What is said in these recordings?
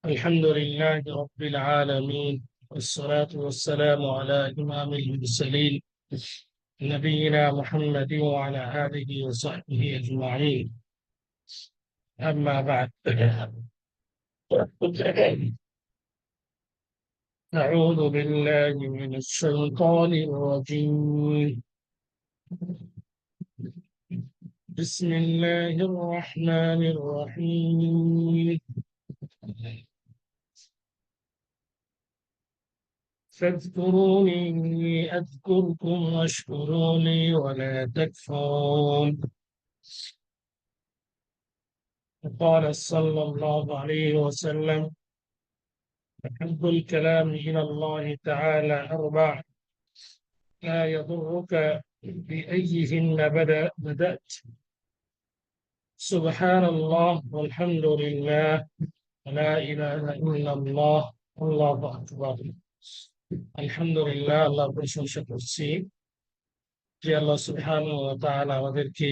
الحمد لله رب العالمين، والصلاة والسلام على إمام المرسلين نبينا محمد وعلى آله وصحبه أجمعين. أما بعد، أعوذ بالله من الشيطان الرجيم. بسم الله الرحمن الرحيم. فاذكروني أذكركم واشكروا لي ولا تكفرون. قال صلى الله عليه وسلم: أحب الكلام إلى الله تعالى أربع، لا يضرك بأيهن بدأت: سبحان الله والحمد لله ولا إله إلا الله والله أكبر। আলহামদুলিল্লাহ, আল্লাহর প্রশংসা করছি যে আল্লাহ সুবহানাহু ওয়া তাআলা আমাদেরকে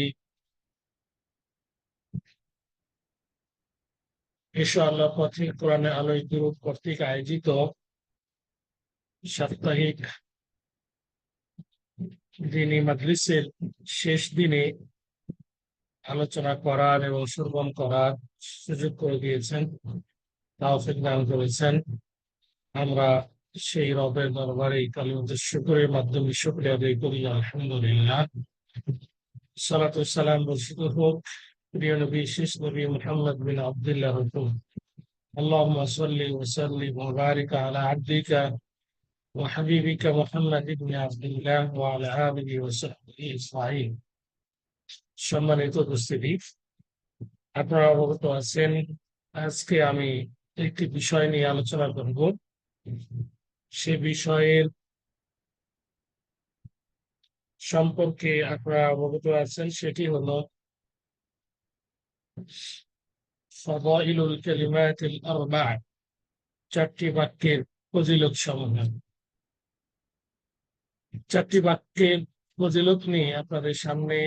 এসো আল্লাহ পথে কোরআনে আলোয় দুরূদ কর্তৃক আয়োজিত সাপ্তাহিক দিনী মাজলিসের শেষ দিনে আলোচনা করার এবং শ্রবণ করার সুযোগ করে দিয়েছেন, তৌফিক দান করেছেন। আমরা সেই রবের দরবারে কালিমাতুশ শুকরের মাধ্যমে শুকরিয়া আদায় করি। আলহামদুলিল্লাহ, সালাতু ওয়াস সালাম বর্ষিত হোক প্রিয় নবী, শেষ নবী মুহাম্মদ বিন আব্দুল্লাহ হুকুম। আল্লাহুম্মা সাল্লি ওয়া সাল্লিম ওয়া বারিক আলা আবদিকা ওয়া হাবিবিকা মুহাম্মদ ইবনে আব্দুল্লাহ ওয়া আলা আলিহি ওয়া সাহবিহি আজমাইন। সম্মানিত উপস্থিতি, আপনারা অবগত আছেন, আজকে আমি একটি বিষয় নিয়ে আলোচনা করব। সে বিষয়ের সম্পর্কে আপনারা অবগত আছেন, সেটি হলো ফাদাইলুল কালিমাতিল আরবা', চারটি বাক্যের ফজিলত সমূহ। চারটি বাক্যের ফজিলত নিয়ে আপনাদের সামনে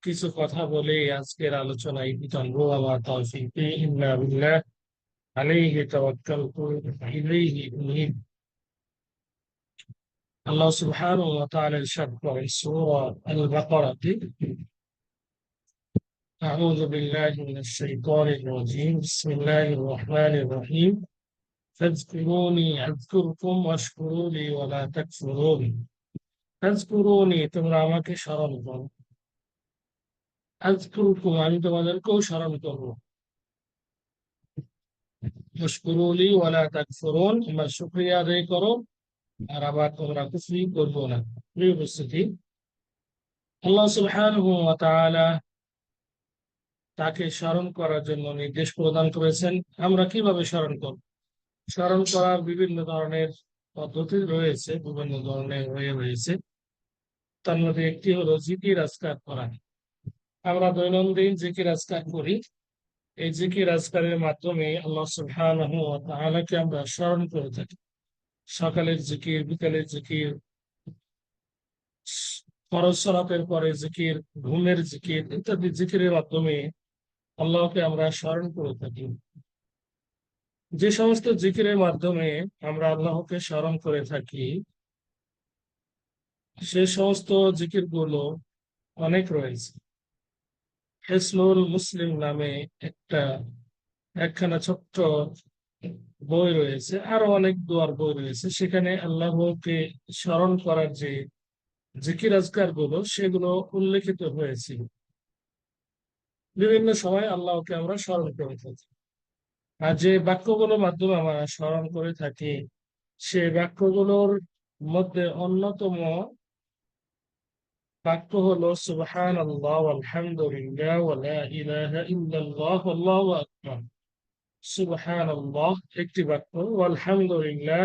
কিছু কথা বলে আজকের আলোচনায় টানবো। আমার তৌফিক ইল্লা বিল্লাহ, আলাইহি তাওয়াক্কালতু ওয়া ইলাইহি উনীব। আল্লাহ সুবহানাহু ওয়া তাআলা ইরশাদ করেন সূরা আল-বাকারাতে: আউযু বিল্লাহি মিনাশ শাইতানির রাজীম, বিসমিল্লাহির রহমানির রহিম। ফাযকুরুনি আযকুরকুম ওয়াশকুরু লি ওয়া লা তাকফুরুন। ফাযকুরুনি, তোমরা আমাকে স্মরণ করো। আযকুরকুম, আমি তোমাদেরকেও স্মরণ করবো। ওয়াশকুরু লি ওয়া লা তাকফুরুন, আমার শুকরিয়া আদায় করো আর আবার তোমরা কুফরি করবো না। প্রিয় উপস্থিতি, আল্লাহ সুবহানাহু ওয়া তাআলা তাকে স্মরণ করার জন্য নির্দেশ প্রদান করেছেন। আমরা কিভাবে স্মরণ করব? স্মরণ করার বিভিন্ন ধরনের পদ্ধতি রয়েছে, বিভিন্ন ধরনের ওয়ে রয়েছে। তার মধ্যে একটি হলো জিকির আজকার করা। আমরা দৈনন্দিন জিকির আজকার করি। এই জিকির আজকারের মাধ্যমে আল্লাহ সুবহানাহু ওয়া তাআলাকে আমরা স্মরণ করে থাকি। সকালের জিকির, বিকালের জিকির, ফরজ সালাতের পরে জিকির, ঘুমের জিকির ইত্যাদি জিকিরের মাধ্যমে আল্লাহকে আমরা স্মরণ করে থাকি। যে সমস্ত জিকিরের মাধ্যমে আমরা আল্লাহকে স্মরণ করে থাকি, সে সমস্ত জিকির গুলো অনেক রয়েছে। হিসনুল মুসলিম নামে একখানা ছোট্ট বই রয়েছে, আরো অনেক দোয়ার বই রয়েছে। সেখানে আল্লাহকে স্মরণ করার যে জিকির আজকার গুলো, সেগুলো উল্লেখিত হয়েছে। বিভিন্ন সময় আল্লাহকে আমরা স্মরণ করে থাকি। আর যে বাক্যগুলোর মাধ্যমে আমরা স্মরণ করে থাকি, সে বাক্যগুলোর মধ্যে অন্যতম বাক্য হলো সুবহানাল্লাহ আলহামদুলিল্লাহ ওয়া লা ইলাহা ইল্লাল্লাহ আল্লাহু আকবার। সুবহানাল্লাহ একটি বাক্য, আলহামদুলিল্লাহ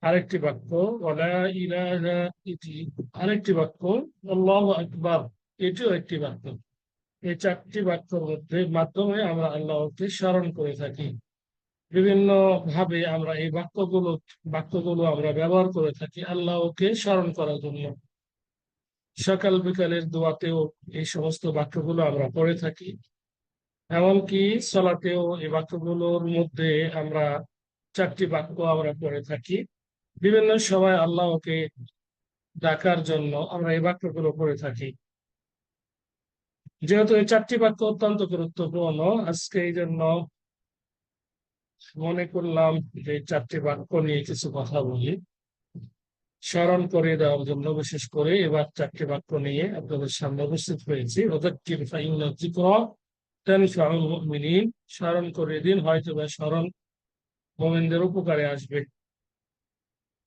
আরেকটি বাক্য, ওয়া লা ইলাহা এটি আরেকটি বাক্য, আল্লাহু আকবার এটিও একটি বাক্য। এই চারটি বাক্যের মাধ্যমে আমরা আল্লাহকে স্মরণ করে থাকি। বিভিন্ন ভাবে আমরা এই বাক্যগুলো আমরা ব্যবহার করে থাকি আল্লাহকে স্মরণ করার জন্য। সকাল বিকালের দোয়াতেও এই সমস্ত বাক্যগুলো আমরা পড়ে থাকি। এমনকি সলাতেও এই বাক্যগুলোর মধ্যে আমরা 4টি বাক্য আমরা পড়ে থাকি। বিভিন্ন সময় আল্লাহকে ডাকার জন্য আমরা এই বাক্যগুলো পড়ে থাকি। যেহেতু এই 4টি বাক্য অত্যন্ত গুরুত্বপূর্ণ, আজকে এই জন্য মনে করলাম যে 4টি বাক্য নিয়ে কিছু কথা বলি, স্মরণ করিয়ে দেওয়ার জন্য। বিশেষ করে এবার 4টি বাক্য নিয়ে আপনাদের সামনে উপস্থিত হয়েছি। ওয়াযাক্কির ফাইন্না যিকরা তানফাউল মুমিনিন, স্মরণ করিয়ে দিন, হয়তো বা স্মরণ মুমিনদের উপকারে আসবে।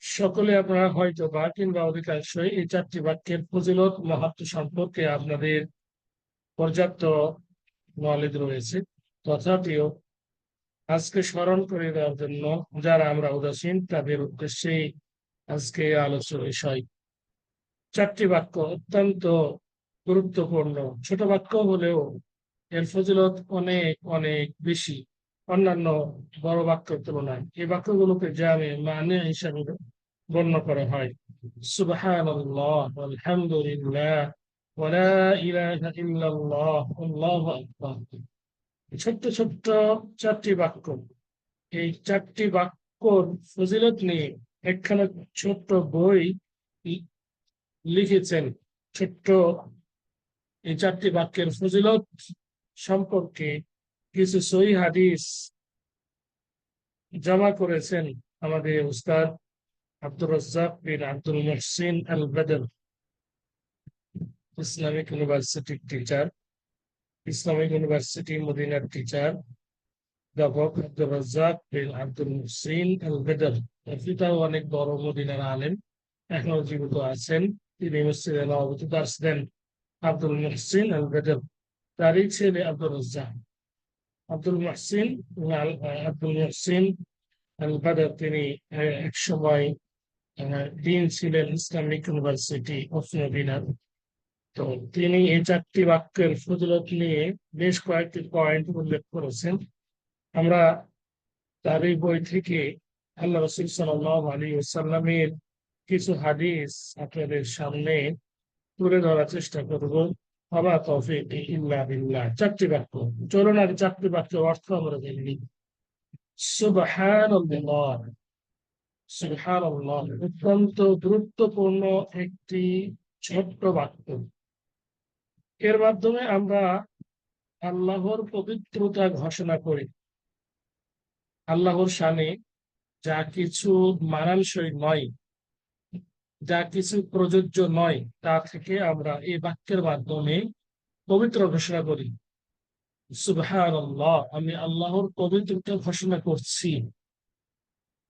সকলে আপনারা হয়তো বা কিংবা অধিকাংশই এই 4টি বাক্যের ফজিলত মাহাত্ম্য সম্পর্কে আপনাদের পর্যাপ্ত নলেজ রয়েছে। তথাপিও আজকে স্মরণ করে দেওয়ার জন্য যারা আমরা উদাসীন তাদের উদ্দেশ্যেই আজকে আলোচ্য বিষয়। 4টি বাক্য অত্যন্ত গুরুত্বপূর্ণ, ছোট বাক্য হলেও এর ফজিলত অনেক অনেক বেশি অন্যান্য বড় বাক্যের তুলনায়। এই বাক্যগুলোকে জামে মানে হিসাবে গণ্য করা হয়। সুবহানাল্লাহ, আলহামদুলিল্লাহ, ওয়া লা ইলাহা ইল্লাল্লাহ, আল্লাহু আকবার। ছোট্ট ছোট্ট 4টি বাক্য, এই 4টি বাক্যর ফজিলত নিয়ে একখানা ছোট্ট বই লিখেছেন। ছোট্ট এই 4টি বাক্যের ফজিলত সম্পর্কে কিছু সহিহ হাদিস জমা করেছেন আমাদের উস্তাদ আব্দুর রাজ্জাক বিন আব্দুল মুহসিন আল বদর, ইসলামিক ইউনিভার্সিটির টিচার, ইসলামিক ইউনিভার্সিটি মদিনার টিচার অধ্যাপক আব্দুর রাজ্জাক বিন আব্দুল মুহসিন আল বদর। পিতাও অনেক বড় মদিনার আলেম, এখনো জীবিত আছেন। তিনি মসজিদে নববীতে দার্স দেন। আব্দুল মুহসিন আল বদর, তারই ছেলে আব্দুর রাজ্জাক। আব্দুল মুহসিন আল বদর তিনি এক সময় ডিন ছিলেন ইসলামিক ইউনিভার্সিটি অফ মদিনা। তো তিনি এই 4টি বাক্যের ফজিলত নিয়ে বেশ কয়েকটি পয়েন্ট উল্লেখ করেছেন। আমরা তার এই বই থেকে আল্লাহ রাসূল সাল্লাল্লাহু আলাইহি ওয়াসাল্লামের কিছু হাদিস আপনাদের সামনে তুলে ধরার চেষ্টা করব। ওয়া তৌফিক ইল্লা বিল্লাহ। 4টি বাক্য, চলুন আর 4টি বাক্যের অর্থ আমরা জেনে নিই। সুবহানাল্লাহ, সুবহানাল্লাহ অত্যন্ত গুরুত্বপূর্ণ একটি ছোট্ট বাক্য। এর মাধ্যমে আমরা আল্লাহর পবিত্রতা ঘোষণা করি। আল্লাহর শানে যা কিছু মানানসই নয়, যা কিছু প্রযোজ্য নয়, তা থেকে আমরা এই বাক্যের মাধ্যমে পবিত্র ঘোষণা করি। সুবহানাল্লাহ, আমি আল্লাহর পবিত্রতা ঘোষণা করছি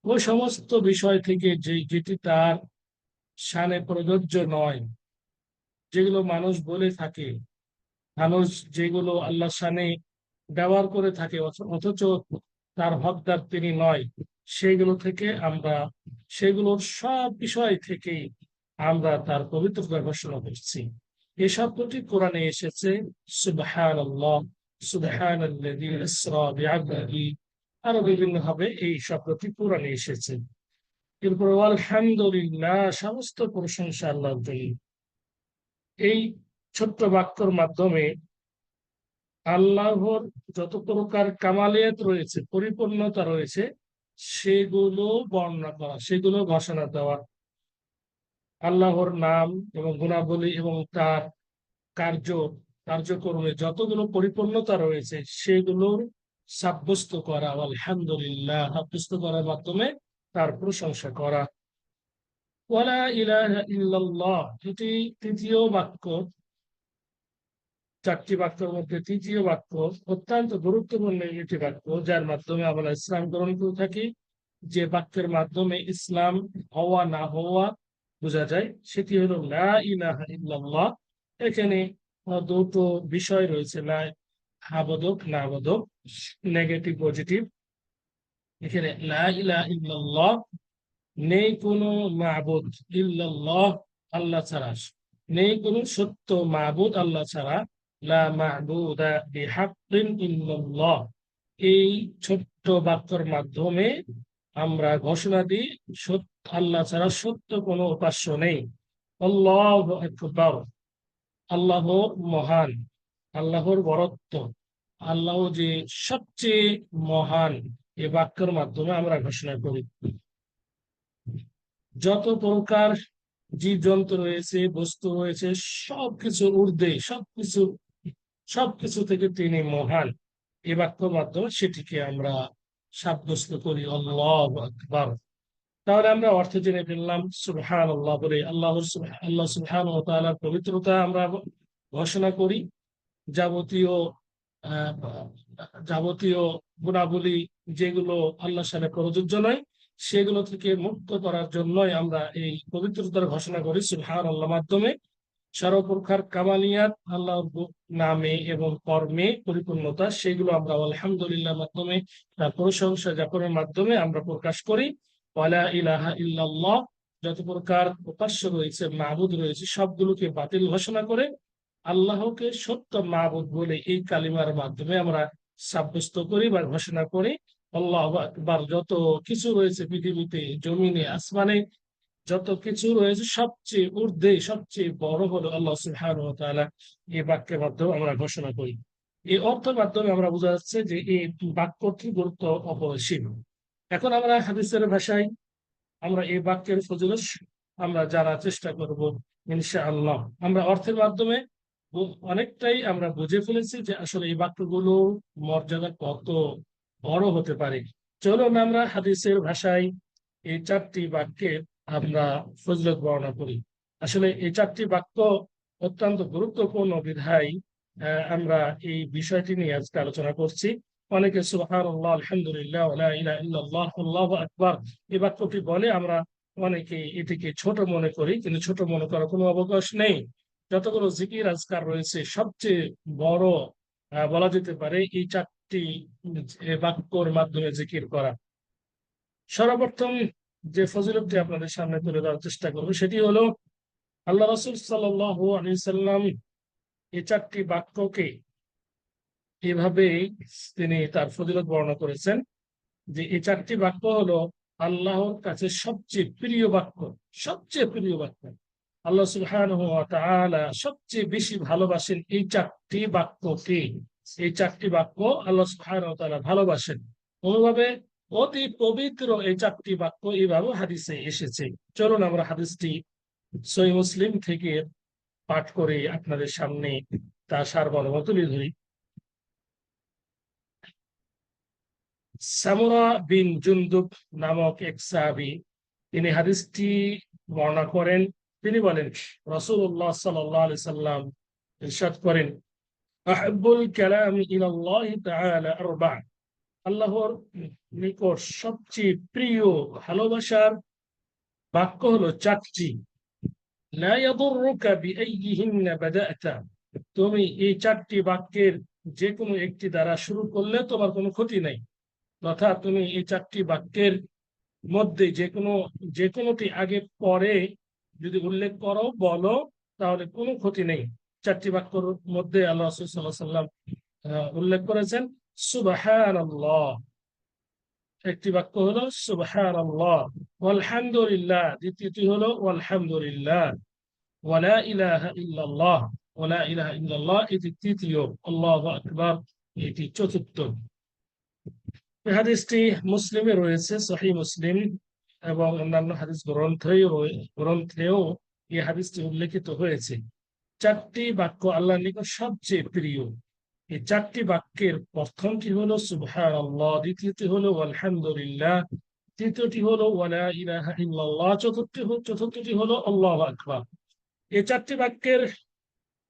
ওই সমস্ত বিষয় থেকে যেটি তার শানে প্রযোজ্য নয়, যেগুলো মানুষ বলে থাকে, মানুষ যেগুলো আল্লাহর শানে ব্যবহার করে থাকে অথচ তার হকদার তিনি নয়, সেগুলো থেকে আমরা, সেগুলোর সব বিষয় থেকেই আমরা তার পবিত্রতা ঘোষণা করছি। এই শব্দটি কোরআনে এসেছে সুবহানাল্লাহ, সুবহানাল্লাযী ইসরা বিআবদিহি, আরো বিভিন্ন ভাবে এই শব্দটি কোরআনে এসেছে। এরপর আলহামদুলিল্লাহ, সমস্ত প্রশংসা আল্লাহর জন্য। এই ছোট্ট বাক্যর মাধ্যমে আল্লাহর যত প্রকার কামালিয়াত রয়েছে, পরিপূর্ণতা রয়েছে, সেগুলো বর্ণনা করা, সেগুলো ঘোষণা দেওয়া। আল্লাহর নাম এবং গুণাবলী এবং তার কার্য কার্যক্রমে যতগুলো পরিপূর্ণতা রয়েছে সেগুলোর সাব্যস্ত করা, আলহামদুলিল্লাহ সাব্যস্ত করার মাধ্যমে তার প্রশংসা করা। ওয়ালা ইলাহা ইল্লাল্লাহ, এটি তৃতীয় বাক্য, 4টি বাক্যের মধ্যে তৃতীয় বাক্য, অত্যন্ত গুরুত্বপূর্ণ একটি বাক্য, যার মাধ্যমে আমরা ইসলাম গ্রহণ করে থাকি। যে বাক্যের মাধ্যমে ইসলাম হওয়া না হওয়া বোঝা যায়, সেটি হলো লা ইলাহা ইল্লাল্লাহ। এখানে দুটো বিষয় রয়েছে, লা হাবোধক না বোধক, নেগেটিভ পজিটিভ। এখানে লা ইলাহা ইল্লাল্লাহ, নেই কোনো মাবুদ, ইল্লাল্লাহ আল্লাহ ছাড়া, নেই কোনো সত্য মাবুদ আল্লাহ ছাড়া, লা মা'বুদা বিহাক্কিন ইল্লাল্লাহ। এই ছোট্ট বাক্যের মাধ্যমে আমরা ঘোষণা দিই আল্লাহ ছাড়া সত্য কোনো উপাস্য নেই। আল্লাহু আকবার, আল্লাহ মহান, আল্লাহর বরত্ব, আল্লাহ যে সবচেয়ে মহান, এ বাক্যের মাধ্যমে আমরা ঘোষণা করি। যত প্রকার জীবজন্তু রয়েছে, বস্তু রয়েছে, সবকিছু ঊর্ধ্বে, সবকিছু থেকে তিনি মহান, এ বাক্যের মাধ্যমে সেটিকে আমরা সাব্যস্ত করি। আল্লাহু আকবার। তাহলে আমরা অর্থ জেনে ফেললাম। সুবহানাল্লাহ বলে আল্লাহ সুবহানাহু ওয়া তাআলার পবিত্রতা আমরা ঘোষণা করি। যাবতীয় আহ, যাবতীয় গুণাবলী যেগুলো আল্লাহর সাথে প্রযোজ্য নয়, সেগুলো থেকে মুক্ত করার জন্যই আমরা এই পবিত্রতার ঘোষণা করি সুবহানাল্লাহ মাধ্যমে। সর্বপ্রকার কামালিয়াত আল্লাহর নামে এবং কর্মে পরিপূর্ণতা, সেগুলো আমরা আলহামদুলিল্লাহ মাধ্যমে, তার প্রশংসা জ্ঞাপনের মাধ্যমে আমরা প্রকাশ করি। ওয়ালা ইলাহা ইল্লাল্লাহ, যত প্রকার উপাস্য রয়েছে, মাবুদ রয়েছে, সবগুলোকে বাতিল ঘোষণা করে আল্লাহকে সত্য মাবুদ বলে এই কালিমার মাধ্যমে আমরা সাব্যস্ত করি বা ঘোষণা করি। আল্লাহু আকবার। যত কিছু রয়েছে পৃথিবীতে, জমিনে, আসমানে, যত কিছু রয়েছে, সবচেয়ে ঊর্ধ্বে সবচেয়ে বড় হলো আল্লাহ সুবহানাহু ওয়া তাআলা। এই বাক্যের মাধ্যমে আমরা ঘোষণা করি। এই অর্থের মাধ্যমে আমরা বোঝা যাচ্ছে যে এই বাক্যটির গুরুত্ব অপরিসীম। এখন আমরা হাদিসের ভাষায় আমরা এই বাক্যের ফজিলত আমরা জানার চেষ্টা করব ইনশাআল্লাহ। আমরা অর্থের মাধ্যমে অনেকটাই আমরা বুঝে ফেলেছি যে আসলে এই বাক্যগুলো মর্যাদা কত বড় হতে পারে। চলুন আমরা হাদিসের ভাষায় এই চারটি বাক্যের আমরা ফজিলত বর্ণনা করি। আসলে এই চারটি বাক্য অত্যন্ত গুরুত্বপূর্ণ বিধায় আমরা এই বিষয়টি নিয়ে আজকে আলোচনা করছি। অনেকে সুবহানাল্লাহ, আলহামদুলিল্লাহ, ওয়া লা ইলাহা ইল্লাল্লাহ, আল্লাহু আকবার এই বাক্যটি বলে। আমরা অনেকে এটিকে ছোট মনে করি, কিন্তু ছোট মনে করার কোনো অবকাশ নেই। যতগুলো জিকির আজকার রয়েছে, সবচেয়ে বড় বলা যেতে পারে এই চারটি বাক্যর মাধ্যমে জিকির করা। সর্বপ্রথম যে ফজিলতটি আপনাদের সামনে তুলে ধরার চেষ্টা করবো সেটি হলো আল্লাহ রাসূল সাল্লাল্লাহু আলাইহি সাল্লাম এই চারটি বাক্যকে এভাবে তিনি তার ফজিলত বর্ণনা করেছেন যে এই চারটি বাক্য হলো আল্লাহর কাছে সবচেয়ে প্রিয় বাক্য। সবচেয়ে প্রিয় বাক্য আল্লাহ সুবহানাহু ওয়া তাআলা সবচেয়ে বেশি ভালোবাসেন এই চারটি বাক্যকে। এই চারটি বাক্য আল্লাহ সুবহানাহু ওয়া তাআলা ভালোবাসেন অনুভাবে। অতি পবিত্র এই চারটি বাক্য এইভাবে হাদিসে এসেছে। চলুন আমরা হাদিসটি সহিহ মুসলিম থেকে পাঠ করে আপনাদের সামনে তা সারমর্ম তুলে ধরি। সামুরা বিন জুনদুব নামক এক সাহাবী তিনি হাদিসটি বর্ণনা করেন। তিনি বলেন, রাসূলুল্লাহ সাল্লাল্লাহু আলাইহি সাল্লাম ইরশাদ করেন, আহাব্বুল কালামি ইলাল্লাহি তাআলা আরবা', আল্লাহর নিকট সবচেয়ে প্রিয় ভালোবাসার বাক্য হলো চারটি। লা ইয়াদুররুকা বিআইয়িহিন্না বাদা'তা, তুমি এই চারটি বাক্যের যে কোনো একটি দ্বারা শুরু করলে তোমার কোনো ক্ষতি নাই। অর্থাৎ তুমি এই চারটি বাক্যের মধ্যে যে কোনোটি আগে পরে যদি উল্লেখ করো, বলো, তাহলে কোনো ক্ষতি নেই। চারটি বাক্যর মধ্যে আল্লাহ রাসূল সাল্লাল্লাহু আলাইহি ওয়াসাল্লাম উল্লেখ করেছেন সুবহানাল্লাহ, একটি বাক্য হলো সুবহানাল্লাহ। ওয়ালহামদুলিল্লাহ, দ্বিতীয়টি হলো ওয়ালহামদুলিল্লাহ। ওয়ালা ইলাহা ইল্লাল্লাহ, ওয়ালা ইলাহা ইল্লাল্লাহ এটি তৃতীয়। আল্লাহু আকবার এটি চতুর্থ। এই হাদিসটি মুসলিমে রয়েছে, সহিহ মুসলিম এবং অন্যান্য হাদিস গ্রন্থেও এই হাদিসটি উল্লেখিত হয়েছে। চারটি বাক্য আল্লাহর নিকট সবচেয়ে প্রিয়। এই চারটি বাক্যের প্রথমটি হলো সুবহানাল্লাহ, দ্বিতীয়টি হলো আলহামদুলিল্লাহ, তৃতীয়টি হলো ওয়ালা ইলাহা ইল্লাল্লাহ, চতুর্থটি হলো আল্লাহু আকবার। এই চারটি বাক্যের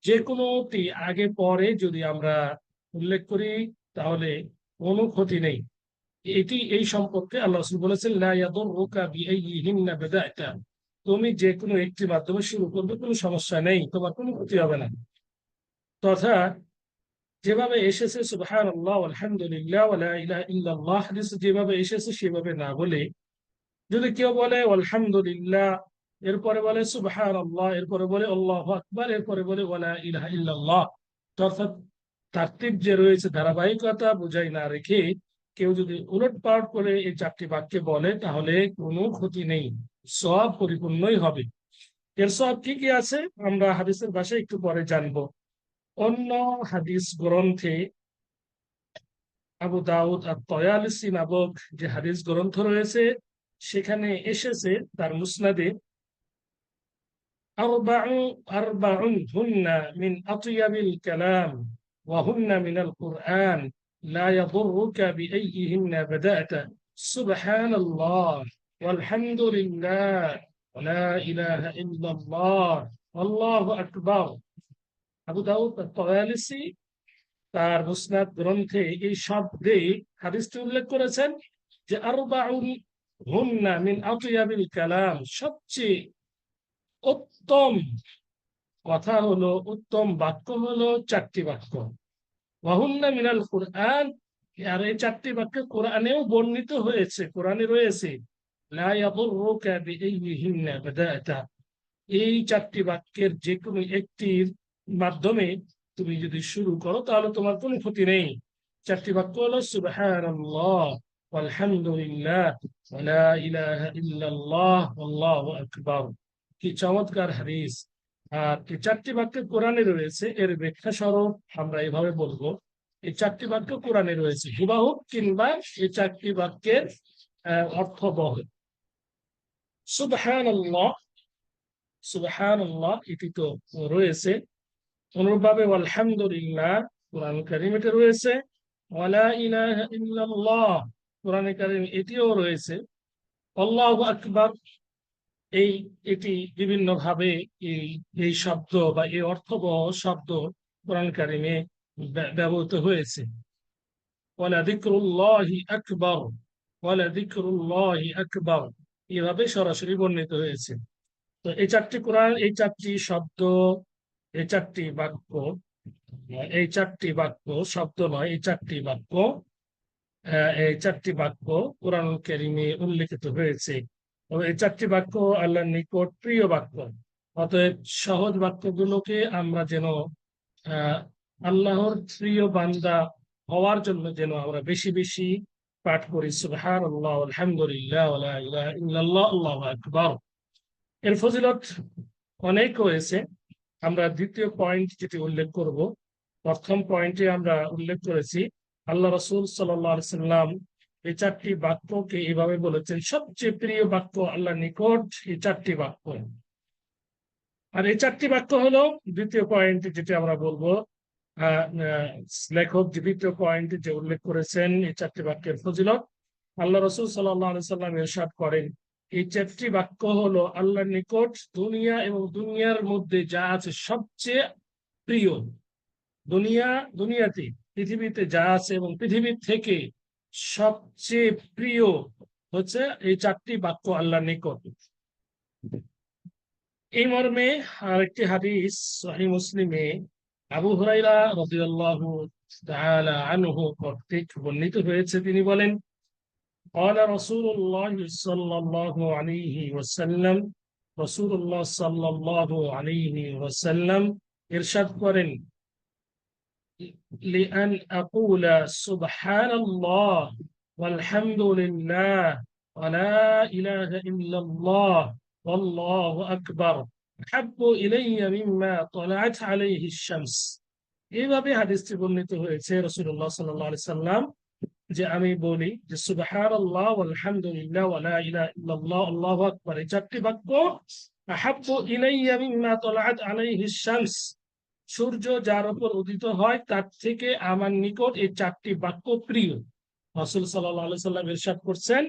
যে কোনোটি আগে পরে যদি আমরা উল্লেখ করি তাহলে কোনো ক্ষতি নেই। এই সম্পর্কে আল্লাহ রাসূল বলেছেন, লা ইয়াদুররুকা বিআইয়িহিন্না বাদা'তা, তুমি যে কোনো একটি মাধ্যমে শুরু করবে, কোনো সমস্যা নেই, তোমার কোনো ক্ষতি হবে না। তথা যেভাবে এসেছে সুবহানাল্লাহ, আলহামদুলিল্লাহ, ওয়া লা ইলাহা ইল্লাল্লাহ, হাদিসে যেভাবে এসেছে সেভাবে না বলে যদি কেউ বলে আলহামদুলিল্লাহ, এরপরে বলে সুবহানাল্লাহ, এরপরে বলে আল্লাহু আকবার, এরপরে বলে ওয়া লা ইলাহা ইল্লাল্লাহ, অর্থাৎ তারতিব যে রয়েছে, ধারাবাহিকতা বুঝাই না রেখে কেউ যদি উলটপালট করে এই চারটি বাক্যে বলে তাহলে কোনো ক্ষতি নেই, সওয়াব পরিপূর্ণই হবে। এর সওয়াব কি কি আছে আমরা হাদিসের ভাষায় একটু পরে জানবো। অন্য হাদিস গ্রন্থে আবু দাউদ আত-তয়ালিসি নামক যে হাদিস গ্রন্থ রয়েছে সেখানে এসেছে তার মুসনাদে আরবাউন হুন্না মিন আতিয়াবিল কালাম ওয়া হুন্না মিনাল কুরআন লা ইয়াদুররুকা বিআইয়িহিন্না বাদা'তা সুবহানাল্লাহ ওয়ালহামদুলিল্লাহ ওয়া লা ইলাহা ইল্লাল্লাহ আল্লাহু আকবার। আবু দাউদ আত-তয়ালিসি তার মুসনাদ গ্রন্থে এই শব্দে হাদিসটি উল্লেখ করেছেন যে আরবাউন হুন্না মিন আতিয়াবিল কালাম, সবচেয়ে উত্তম কথা হলো, উত্তম বাক্য হলো চারটি বাক্য। ওয়াহুন্না মিনাল কুরআন, আর এই চারটি বাক্য কোরআনেও বর্ণিত হয়েছে, কোরআনে রয়েছে। লা ইয়াদুররুকা বিআইয়িহিন্না বাদা'তা, এই চারটি বাক্যের যে কোনো একটির মাধ্যমে তুমি যদি শুরু করো তাহলে তোমার কোনো ক্ষতি নেই। চারটি বাক্য হলো সুবহানাল্লাহ আলহামদুলিল্লাহ ওয়া লা ইলাহা ইল্লাল্লাহ আল্লাহু আকবার। কি চমৎকার হাদিস! আর এই চারটি বাক্য কোরআনে রয়েছে, এর ব্যাখ্যা স্বরূপ আমরা এভাবে বলবো, এই চারটি বাক্য কোরআনে রয়েছে হুবাহু, কিংবা এই চারটি বাক্যের অর্থবহ। সুবহানাল্লাহ, সুবহানাল্লাহ এটি তো রয়েছে। অনুরূপভাবে আলহামদুলিল্লাহ কোরআন কারীমে রয়েছে। ওয়ালা ইলাহা ইল্লাল্লাহ কোরআন কারীম এটিও রয়েছে। আল্লাহু আকবার, এটি বিভিন্ন ভাবে এই এই শব্দ বা এই অর্থবহ শব্দ কোরআন কারীমে ব্যবহৃত হয়েছে। ওয়ালা যিকরুল্লাহি আকবার, ওয়ালা যিকরুল্লাহি আকবার, এভাবে সরাসরি বর্ণিত হয়েছে। তো এই চারটি কোরআন, এই চারটি শব্দ, এই চারটি বাক্য, এই চারটি বাক্য শব্দ নয়, এই চারটি বাক্য, এই চারটি বাক্য কোরআন কারীমে উল্লেখিত হয়েছে। এই চারটি বাক্য আল্লাহর নিকট প্রিয় বাক্য। অতএব সহজ বাক্যগুলোকে আমরা যেন আল্লাহর প্রিয় বান্দা হওয়ার জন্য যেন আমরা বেশি বেশি পাঠ করি। সুবহানাল্লাহ আলহামদুলিল্লাহ ওয়া লা ইলাহা ইল্লাল্লাহ আল্লাহু আকবার। এর ফজিলত অনেক রয়েছে। আমরা দ্বিতীয় পয়েন্ট যেটি উল্লেখ করব, প্রথম পয়েন্টে আমরা উল্লেখ করেছি আল্লাহ রাসূল সাল্লাল্লাহু আলাইহি সাল্লাম এই চারটি বাক্যকে এভাবে বলেছেন, সবচেয়ে প্রিয় বাক্য আল্লাহর নিকট এই চারটি বাক্য। আর এই চারটি বাক্য হলো দ্বিতীয় পয়েন্ট যেটি আমরা বলবো। লেখক দ্বিতীয় পয়েন্ট যে উল্লেখ করেছেন এই চারটি বাক্যের ফজিলত, আল্লাহ রাসূল সাল্লাল্লাহু আলাইহি সাল্লাম ইরশাদ করেন, এই চারটি বাক্য হলো আল্লাহর নিকট দুনিয়া এবং দুনিয়ার মধ্যে যা আছে সবচেয়ে প্রিয়। দুনিয়াতে পৃথিবীতে যা আছে এবং পৃথিবীর থেকে সবচেয়ে প্রিয় হচ্ছে এই চারটি বাক্য আল্লাহর নিকট। এই মর্মে আরেকটি হাদিস সহিহ মুসলিমে আবু হুরায়রা রাদিয়াল্লাহু তাআলা আনহু কর্তৃক বর্ণিত হয়েছে। তিনি বলেন, قال رسول الله صلى الله عليه وسلم, রাসূলুল্লাহ সাল্লাল্লাহু আলাইহি ওয়াসাল্লাম ইরশাদ করেন, লিআন আকুলা সুবহানাল্লাহ ওয়ালহামদুলিল্লাহ ওয়া লা ইলাহা ইল্লাল্লাহ ওয়াল্লাহু আকবার আহাব্বু ইলাইয়া মিম্মা তালাআত আলাইহি আশ-শামস। এইভাবে হাদিসটি বর্ণিত হয়েছে রাসূলুল্লাহ সাল্লাল্লাহু আলাইহি সাল্লাম যে আমি বলি যে সুবহানাল্লাহ ওয়ালহামদুলিল্লাহ ওয়া লা ইলাহা ইল্লাল্লাহ আল্লাহু আকবার, এই চারটি বাক্য আহাব্বু ইলাইয়া মিম্মা তালাআত আলাইহি আশ-শামস, সূর্য যার উপর উদিত হয় তার থেকে আমার নিকট এই চারটি বাক্য প্রিয়। রাসূল সাল্লাল্লাহু আলাইহি সাল্লাম ইরশাদ করছেন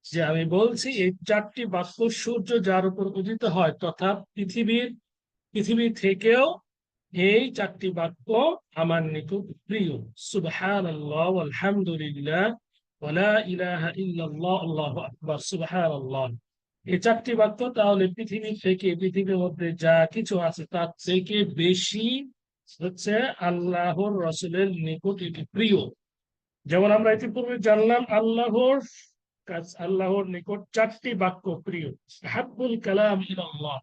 যে আমি বলছি এই চারটি বাক্য সূর্য যার উপর উদিত হয় তথা পৃথিবী থেকেও এই চারটি বাক্য আমার নিকট প্রিয়। সুবহানাল্লাহ আলহামদুলিল্লাহ ওয়া লা ইলাহা ইল্লাল্লাহ আল্লাহু আকবার। সুবহানাল্লাহ, এই চারটি বাক্য তাহলে পৃথিবী থেকে, পৃথিবীর মধ্যে যা কিছু আছে তার থেকে বেশি হচ্ছে আল্লাহর রাসূলের নিকট এটি প্রিয়। যেমন আমরা ইতিপূর্বে জানলাম আল্লাহর নিকট চারটি বাক্য প্রিয়। হাব্বুল কালাম ইলাল্লাহ,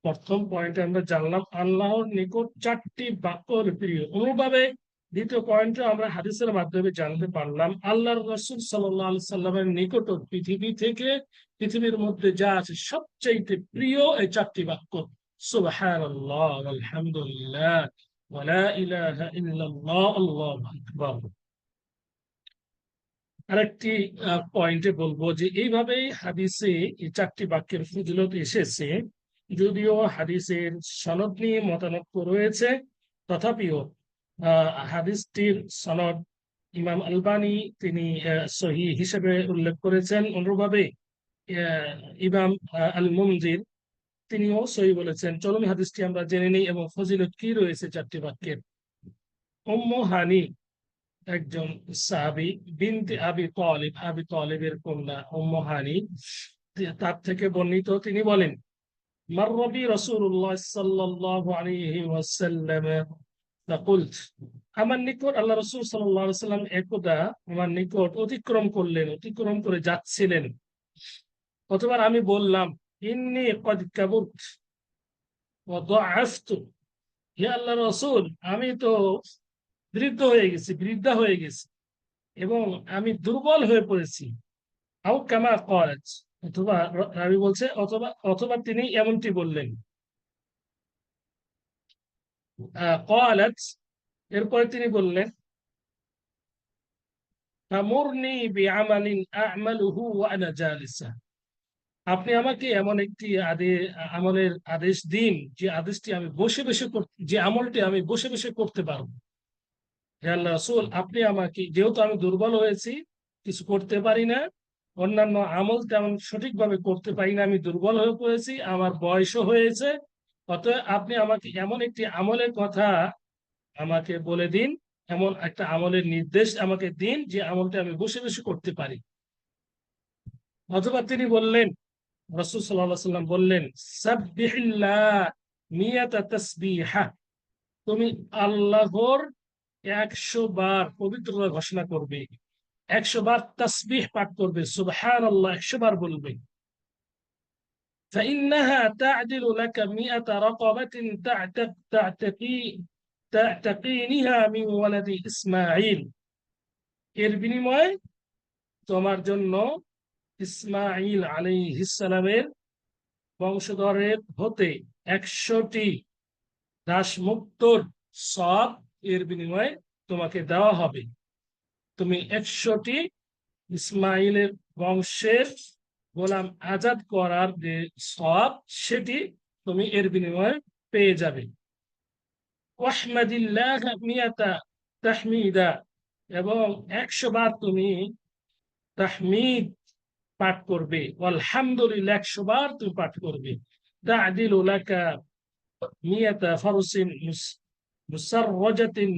প্রথম পয়েন্টে আমরা জানলাম আল্লাহর নিকট চারটি বাক্য প্রিয়। অনুভাবে দ্বিতীয় পয়েন্টে আমরা হাদিসের মাধ্যমে জানতে পারলাম আল্লাহর রাসূল সাল্লাল্লাহু আলাইহি সাল্লামের নিকট পৃথিবী থেকে, পৃথিবীর মধ্যে যা আছে সবচেয়ে প্রিয় এই চারটি বাক্য সুবহানাল্লাহ আলহামদুলিল্লাহ ওয়া লা ইলাহা ইল্লাল্লাহ আল্লাহু আকবার। আরেকটি পয়েন্টে বলবো যে এইভাবেই হাদিসে এই 4টি বাক্যের ফজিলত এসেছে। যদিও হাদিসের সনদ নিয়ে মতানৈক্য রয়েছে, তথাপিও হাদিসটির সনদ ইমাম আলবানী তিনি সহিহ হিসেবে উল্লেখ করেছেন। অনুরূপভাবে ইমাম আল মুনজির তিনিও সহিহ বলেছেন। চলুন হাদিসটি আমরা জেনে নিই এবং ফজিলত কি রয়েছে 4টি বাক্যের। উম্মু হানি একজন সাহাবী, বিনতে আবি তালিবের কন্যা উম্মু হানি, তার থেকে বর্ণিত, তিনি বলেন, মাররা বি রাসূলুল্লাহ সাল্লাল্লাহু আলাইহি ওয়াসাল্লাম ফাকুলত, আমার নিকট আল্লাহ রাসূল সাল্লাল্লাহু আলাইহি ওয়াসাল্লাম একদা আমার নিকট অতিক্রম করে যাচ্ছিলেন। অতঃপর আমি বললাম, ইন্নী ক্বাদ কাবুরত ওয়া দাআফতু, হে আল্লাহর রাসূল, আমি তো বৃদ্ধা হয়ে গেছি এবং আমি দুর্বল হয়ে পড়েছি। আও কামা ক্বালাত, অথবা রাবী বলছে অথবা অথবা তিনি এমনটি বললেন। ক্বালাত, এরপরে তিনি বললেন, তামুরনি বিআমালিন আ'মালুহু ওয়া আনা জালিসা, আপনি আমাকে এমন একটি আমলের আদেশ দিন যে আদেশটি আমি বসে বসে যে আমলটি আমি বসে বসে করতে পারবো। হে আল্লাহ রাসূল, আপনি আমাকে, যেহেতু আমি দুর্বল হয়েছি, কিছু করতে পারি না, অন্যান্য আমল তেমন সঠিকভাবে করতে পারি না, আমি দুর্বল হয়ে পড়েছি, আমার বয়সও হয়েছে, অতএব আপনি আমাকে এমন একটি আমলের কথা আমাকে বলে দিন, এমন একটা আমলের নির্দেশ আমাকে দিন যে আমলটা আমি বসে বসে করতে পারি। অথবা তিনি বললেন, রাসূল সাল্লাল্লাহু আলাইহি ওয়াসাল্লাম বললেন, সাব্বিহিল্লাহ মিয়াতা তাসবিহা, তুমি আল্লাহর 100 বার পবিত্রতা ঘোষণা করবে, 100 বার তাসবিহ পাঠ করবে, সুবহানাল্লাহ 100 বার বলবে। فإنها تعدل لك 100 رقبة تعتقينها من ولد إسماعيل, এর বিনিময়ে তোমার জন্য ইসমাঈল আলাইহিস সালামের বংশধরের হতে 100টি দাসমুক্তর সওয়াব এর বিনিময়ে তোমাকে দেওয়া হবে। তুমি 100টি ইসমাইলের বংশের গোলাম আজাদ করার যে সওয়াব, সেটি তুমি এর বিনিময়ে পেয়ে যাবে। ওয়াহমাদিল্লাহ মিয়াতা তাহমিদা, এবং 100 বার তুমি তাহমিদ পাঠ করবে, আলহামদুলিল্লাহ 100 বার তুমি পাঠ করবে। তা'দিলু লাকা মিয়াতা ফারসিন মুসাররাজাতিন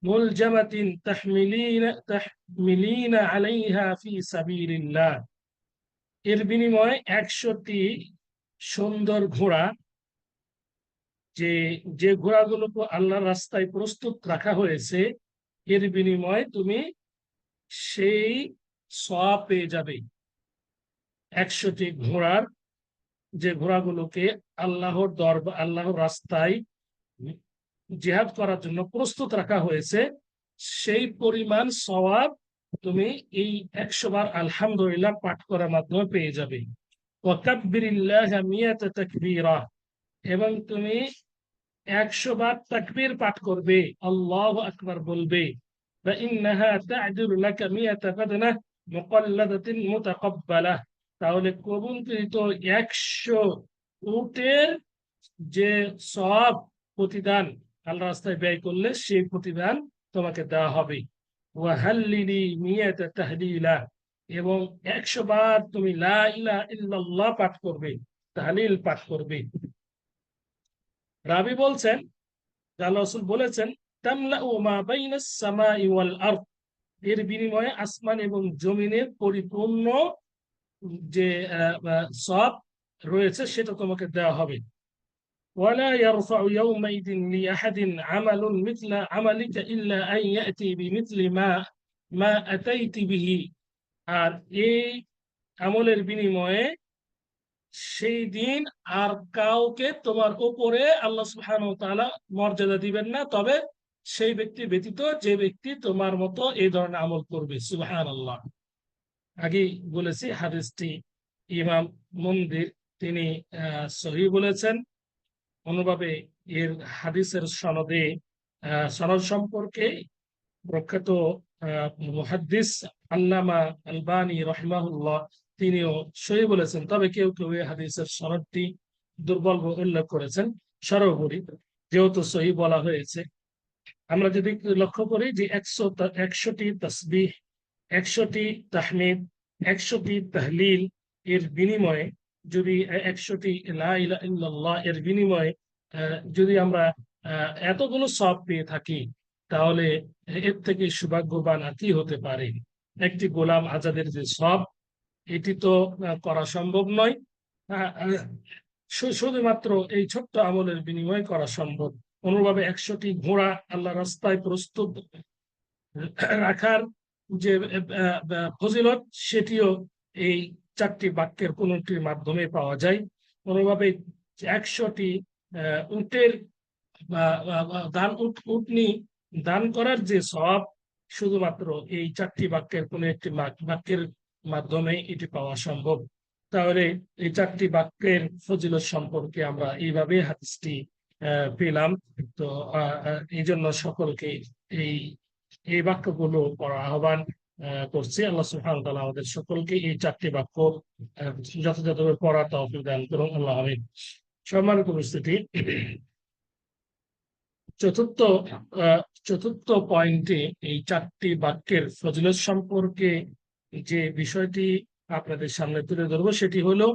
মুলজামাতিন তাহমিলিনা আলাইহা ফি সাবিলিল্লাহ, এর বিনিময়ে 100টি সুন্দর ঘোড়া, যে যে ঘোড়াগুলোকে আল্লাহর রাস্তায় প্রস্তুত রাখা হয়েছে, এর বিনিময়ে তুমি সেই সওয়াব পেয়ে যাবে। 100টি ঘোড়ার, যে ঘোড়াগুলোকে আল্লাহর রাস্তায় জিহাদ করার জন্য প্রস্তুত রাখা হয়েছে, সেই পরিমাণ সওয়াব তুমি এই 100 বার আলহামদুলিল্লাহ পাঠ করার মাধ্যমে পেয়ে যাবে। ওয়াকাব্বিরিল্লাহ মিয়াতা তাকবীরা, এবং তুমি 100 বার তাকবীর পাঠ করবে, আল্লাহু আকবার বলবে। فإنها تعدل لك 100 بدنة مقلدة متقبلة, তাহলে কবুলকৃত 100 উটের যে সওয়াব প্রতিদান আল্লাহর রাস্তায় ব্যয় করলে সেই প্রতিদান তোমাকে দেওয়া হবে। ওয়াহাল্লিলি মিয়াতা তাহলিলা, এবং 100 বার তুমি লা ইলাহা ইল্লাল্লাহ পাঠ করবে, তাহলিল পাঠ করবে। রাবী বলছেন, আল্লাহ রাসূল বলেছেন, তামলাউ মা বাইনাস সামাই ওয়াল আরদ, এর বিনিময়ে আসমান এবং জমিনের পরিপূর্ণ যে সওয়াব রয়েছে সেটা তোমাকে দেওয়া হবে। ولا يرفع يومئذ لأحد عمل مثل عملك إلا أن يأتي بمثل ما أتيت به, আর এই আমলের বিনিময়ে সেই দিন আর কাউকে তোমার উপরে আল্লাহ সুবহানাহু ওয়া তাআলা মর্যাদা দিবেন না, তবে সেই ব্যক্তি ব্যতীত যে ব্যক্তি তোমার মতো এই ধরনের আমল করবে। সুবহানাল্লাহ। আগেই বলেছি হাদিসটি ইমাম মুনদির তিনি সহিহ বলেছেন। অনুভাবে এর হাদিসের সনদ সম্পর্কে প্রখ্যাত মুহাদ্দিস আল্লামা আলবানী রাহিমাহুল্লাহ তিনিও সহি বলেছেন, তবে কেউ কেউ এই হাদিসের সনদটি দুর্বল উল্লেখ করেছেন। সর্বোপরি যেহেতু সহি বলা হয়েছে, আমরা যদি লক্ষ্য করি যে 100টি তাসবিহ, 100টি তাহমিদ, 100টি তাহলিল এর বিনিময়ে যদি 100টি লা ইলাহা ইল্লাল্লাহ এর বিনিময়ে যদি আমরা এতগুলো সওয়াব পেয়ে থাকি, তাহলে এর থেকে সৌভাগ্যবান আর কি হতে পারে। একটি গোলাম আজাদের যে সওয়াব, এটি তো করা সম্ভব নয়। শুধুমাত্র এই ছোট্ট আমলের বিনিময়ে করা সম্ভব। অনুরূপভাবে 100টি ঘোড়া আল্লাহ রাস্তায় প্রস্তুত রাখার যে ফজিলত, সেটিও এই 4টি বাক্যের কোনটির মাধ্যমে পাওয়া যায়। অনুরূপভাবে 100টি উটের উটনি দান করার যে সওয়াব, শুধুমাত্র এই 4টি বাক্যের কোন একটি বাক্যের মাধ্যমে এটি পাওয়া সম্ভব। তাহলে এই 4টি বাক্যের ফজিলত সম্পর্কে আমরা এইভাবে হাদিসটি পেলাম। তো এই জন্য সকলকে এই এই বাক্যগুলো পড়ার আহ্বান করছি। আল্লাহ সুবহানাহু ওয়া তাআলা আমাদের সকলকে এই 4টি বাক্য যথাযথভাবে পড়ার তৌফিক দান করুন। আল্লাহ আমিন। সম্মানিত উপস্থিতি, চতুর্থ চতুর্থ পয়েন্টে এই 4টি বাক্যের ফজিলত সম্পর্কে যে বিষয়টি আপনাদের সামনে তুলে ধরবো, সেটি হলো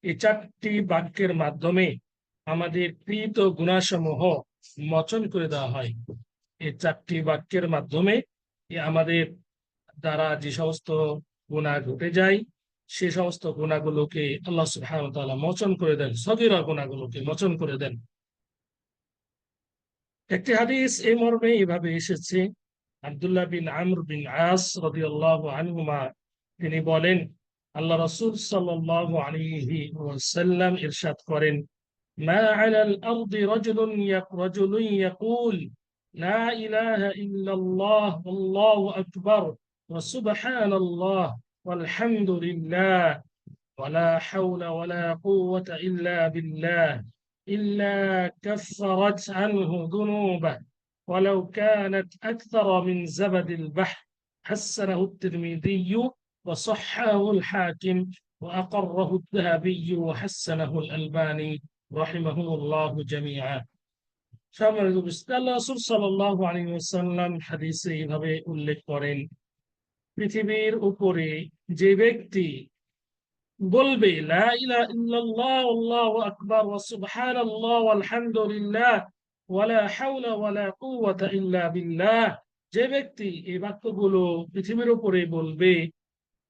এই 4টি বাক্যের মাধ্যমে আমাদের কৃত গুনাহসমূহ মোচন করে দেওয়া হয়। এই 4টি বাক্যের মাধ্যমে আমাদের দ্বারা যে সমস্ত গুনাহ ঘটে যায়, সে সমস্ত গুনাহগুলোকে আল্লাহ সুবহানাহু ওয়া তাআলা মোচন করে দেন, সগীরা গুনাহগুলোকে মোচন করে দেন। একটি হাদিস এই মর্মে এইভাবে এসেছে, আব্দুল্লাহ বিন আমর বিন আস রাদিয়াল্লাহু আনহুমা তিনি বলেন, আল্লাহ রাসূল সাল্লাল্লাহু আলাইহি ওয়াসাল্লাম ইরশাদ করেন, মা আলাল আরদি রাজুলুন ইয়াকুল লা ইলাহা ইল্লাল্লাহ আল্লাহু আকবার ওয়া সুবহানাল্লাহ ওয়ালহামদুলিল্লাহ ওয়া লা হাওলা ওয়া লা কুওয়াতা ইল্লা বিল্লাহ إلا كفرت عنه ذنوبه ولو كانت أكثر من زبد البحر. حسنه الترمذي وصححه الحاكم وأقره الذهبي وحسنه الألباني رحمهم الله جميعا. আল্লাহ রাসূল সাল্লাল্লাহু আলাইহি ওয়াসাল্লাম হাদিসে এইভাবে উল্লেখ করেন, পৃথিবীর উপরে যে ব্যক্তি বলবে লা ইলাহা ইল্লাল্লাহ আল্লাহু আকবার ওয়া সুবহানাল্লাহ ওয়ালহামদুলিল্লাহ ওয়া লা হাওলা ওয়া লা কুওয়াতা ইল্লা বিল্লাহ, যে ব্যক্তি এই বাক্যগুলো পৃথিবীর উপরে বলবে,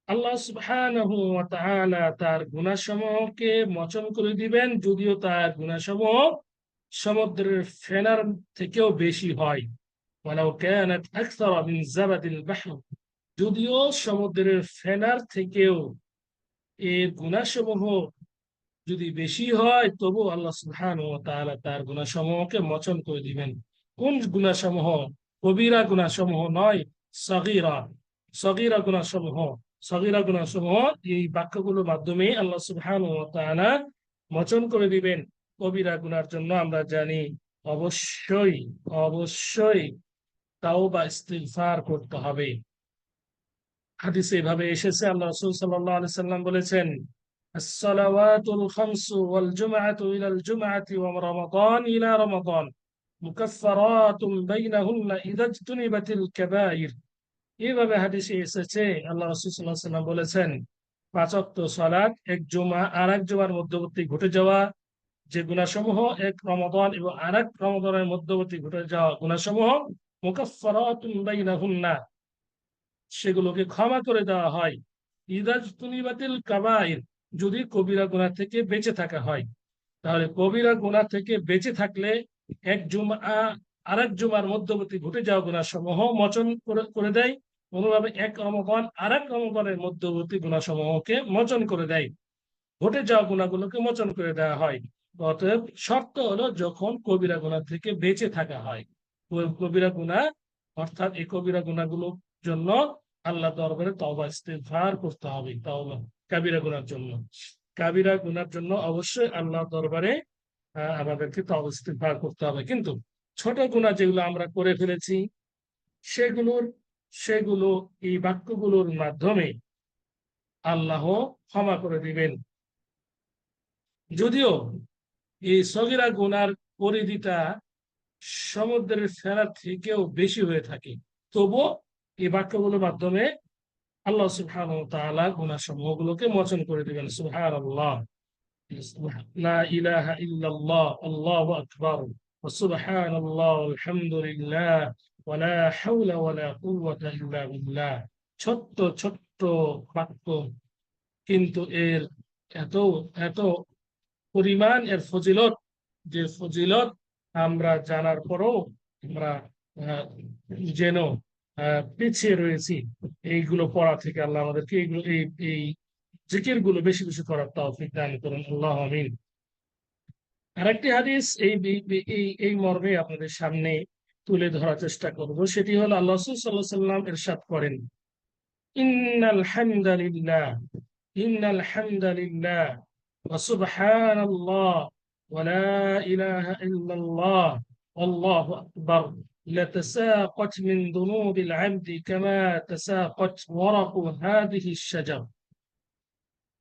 আল্লাহ সুবহানাহু ওয়া তাআলা তার গুনাহসমূহকে মোচন করে দিবেন, যদিও তার গুনাহসমূহ সমুদ্রের ফেনার থেকেও বেশি হয়। ওয়ালাউ কানাত আকসারা মিন জাবাদিল বাহর, যদিও সমুদ্রের ফেনার থেকেও এর গুনাহসমূহ যদি বেশি হয়, তবু আল্লাহ সুবহানাহু ওয়া তাআলা তার গুনাহসমূহকে মোচন করে দিবেন। কোন গুনাহসমূহ? কবিরা গুনাহসমূহ নয়, সগীরা সগীরা গুনাহসমূহ। সগীরা গুনাহসমূহ এই বাক্যগুলোর মাধ্যমে আল্লাহ সুবহানাহু ওয়া তাআলা মোচন করে দিবেন। কবিরা গুনার জন্য আমরা জানি অবশ্যই অবশ্যই তাওবা ইস্তিগফার করতে হবে। হাদিসে এভাবে এসেছে, আল্লাহ রাসূল সাল্লাল্লাহু আলাইহি সাল্লাম বলেছেন, as-salawatul khamsu wal jum'atu ila al-jum'ati wa ramadan ila ramadan mukaffaratun bainahunna idha ijtunibatil kaba'ir। এইভাবে হাদিসে এসেছে, আল্লাহ রাসূল সাল্লাল্লাহু আলাইহি সাল্লাম বলেছেন, 5 ওয়াক্ত সালাত এক জুমা আর এক জুমার মধ্যবর্তী ঘটে যাওয়া যে গুনাহসমূহ, এক রমাদান এবং আরেক রমাদানের মধ্যবর্তী ঘটে যাওয়া গুনাহসমূহ, মুকাফফারাতুন বাইনাহুন্না, সেগুলোকে ক্ষমা করে দেওয়া হয়। ইদাজতুনিবাতিল কাবাইর, যদি কবিরা গুনাহ থেকে বেঁচে থাকা হয়। তাহলে কবিরা গুনাহ থেকে বেঁচে থাকলে এক জুমা আরেক জুমার মধ্যবর্তী ঘটে যাওয়া গুনাহসমূহ মোচন করে দেয়। অনুভাবে এক রমাদান আরেক রমাদানের মধ্যবর্তী গুনাহসমূহকে মোচন করে দেয়, ঘটে যাওয়া গুনাহগুলোকে মোচন করে দেওয়া হয়। অতএব শর্ত হলো যখন কবিরা গুনাহ থেকে বেঁচে থাকা হয়। কবিরা গুনাহ অর্থাৎ এই কবিরা গুনাহগুলোর জন্য আল্লাহ দরবারে তওবা ইস্তিগফার করতে হবে। তাওবা কাবিরা গুনার জন্য, কাবিরা গুনার জন্য অবশ্যই আল্লাহ দরবারে আমাদেরকে তওবা ইস্তিগফার করতে হবে। কিন্তু ছোট গুনাহ যেগুলো আমরা করে ফেলেছি, সেগুলোর সেগুলো এই বাক্যগুলোর মাধ্যমে আল্লাহ ক্ষমা করে দিবেন। যদিও এই সগীরা গুনার পরিধিটা সমুদ্রের ফেনা থেকেও বেশি হয়ে থাকে, তবুও এই বাক্যগুলোর মাধ্যমে আল্লাহ সুবহানাহু ওয়া তাআলা গুনাহ সমূহগুলোকে মোচন করে দিবেন। সুবহানাল্লাহ, লা ইলাহা ইল্লাল্লাহ, আল্লাহু আকবার, ওয়া সুবহানাল্লাহ, আলহামদুলিল্লাহ, ওয়া লা হাওলা ওয়া লা কুওয়াতা ইল্লা বিল্লাহ। ছোট্ট ছোট্ট বাক্য, কিন্তু এর এত এত পরিমাণ এর ফজিলত, যে ফজিলত আমরা জানার পরও আমরা আহ, যেন পিছিয়ে রয়েছি এইগুলো পড়া থেকে। আল্লাহ আমাদেরকে এইগুলো এই এই জিকির গুলো বেশি বেশি করার তৌফিক দান করুন, আল্লাহ আমিন। আরেকটি হাদিস এই এই এই এই মর্মে আপনাদের সামনে তুলে ধরার চেষ্টা করব। সেটি হলো আল্লাহ রাসূল সাল্লাল্লাহু আলাইহি ওয়াসাল্লাম ইরশাদ করেন, ইন্নাল হামদালিল্লাহ, ইন্নাল হামদালিল্লাহ ওয়া সুবহানাল্লাহ ওয়া লা ইলাহা ইল্লাল্লাহ আল্লাহু আকবার لتساقط من ذنوب العبد كما تساقط ورق هذه الشجر।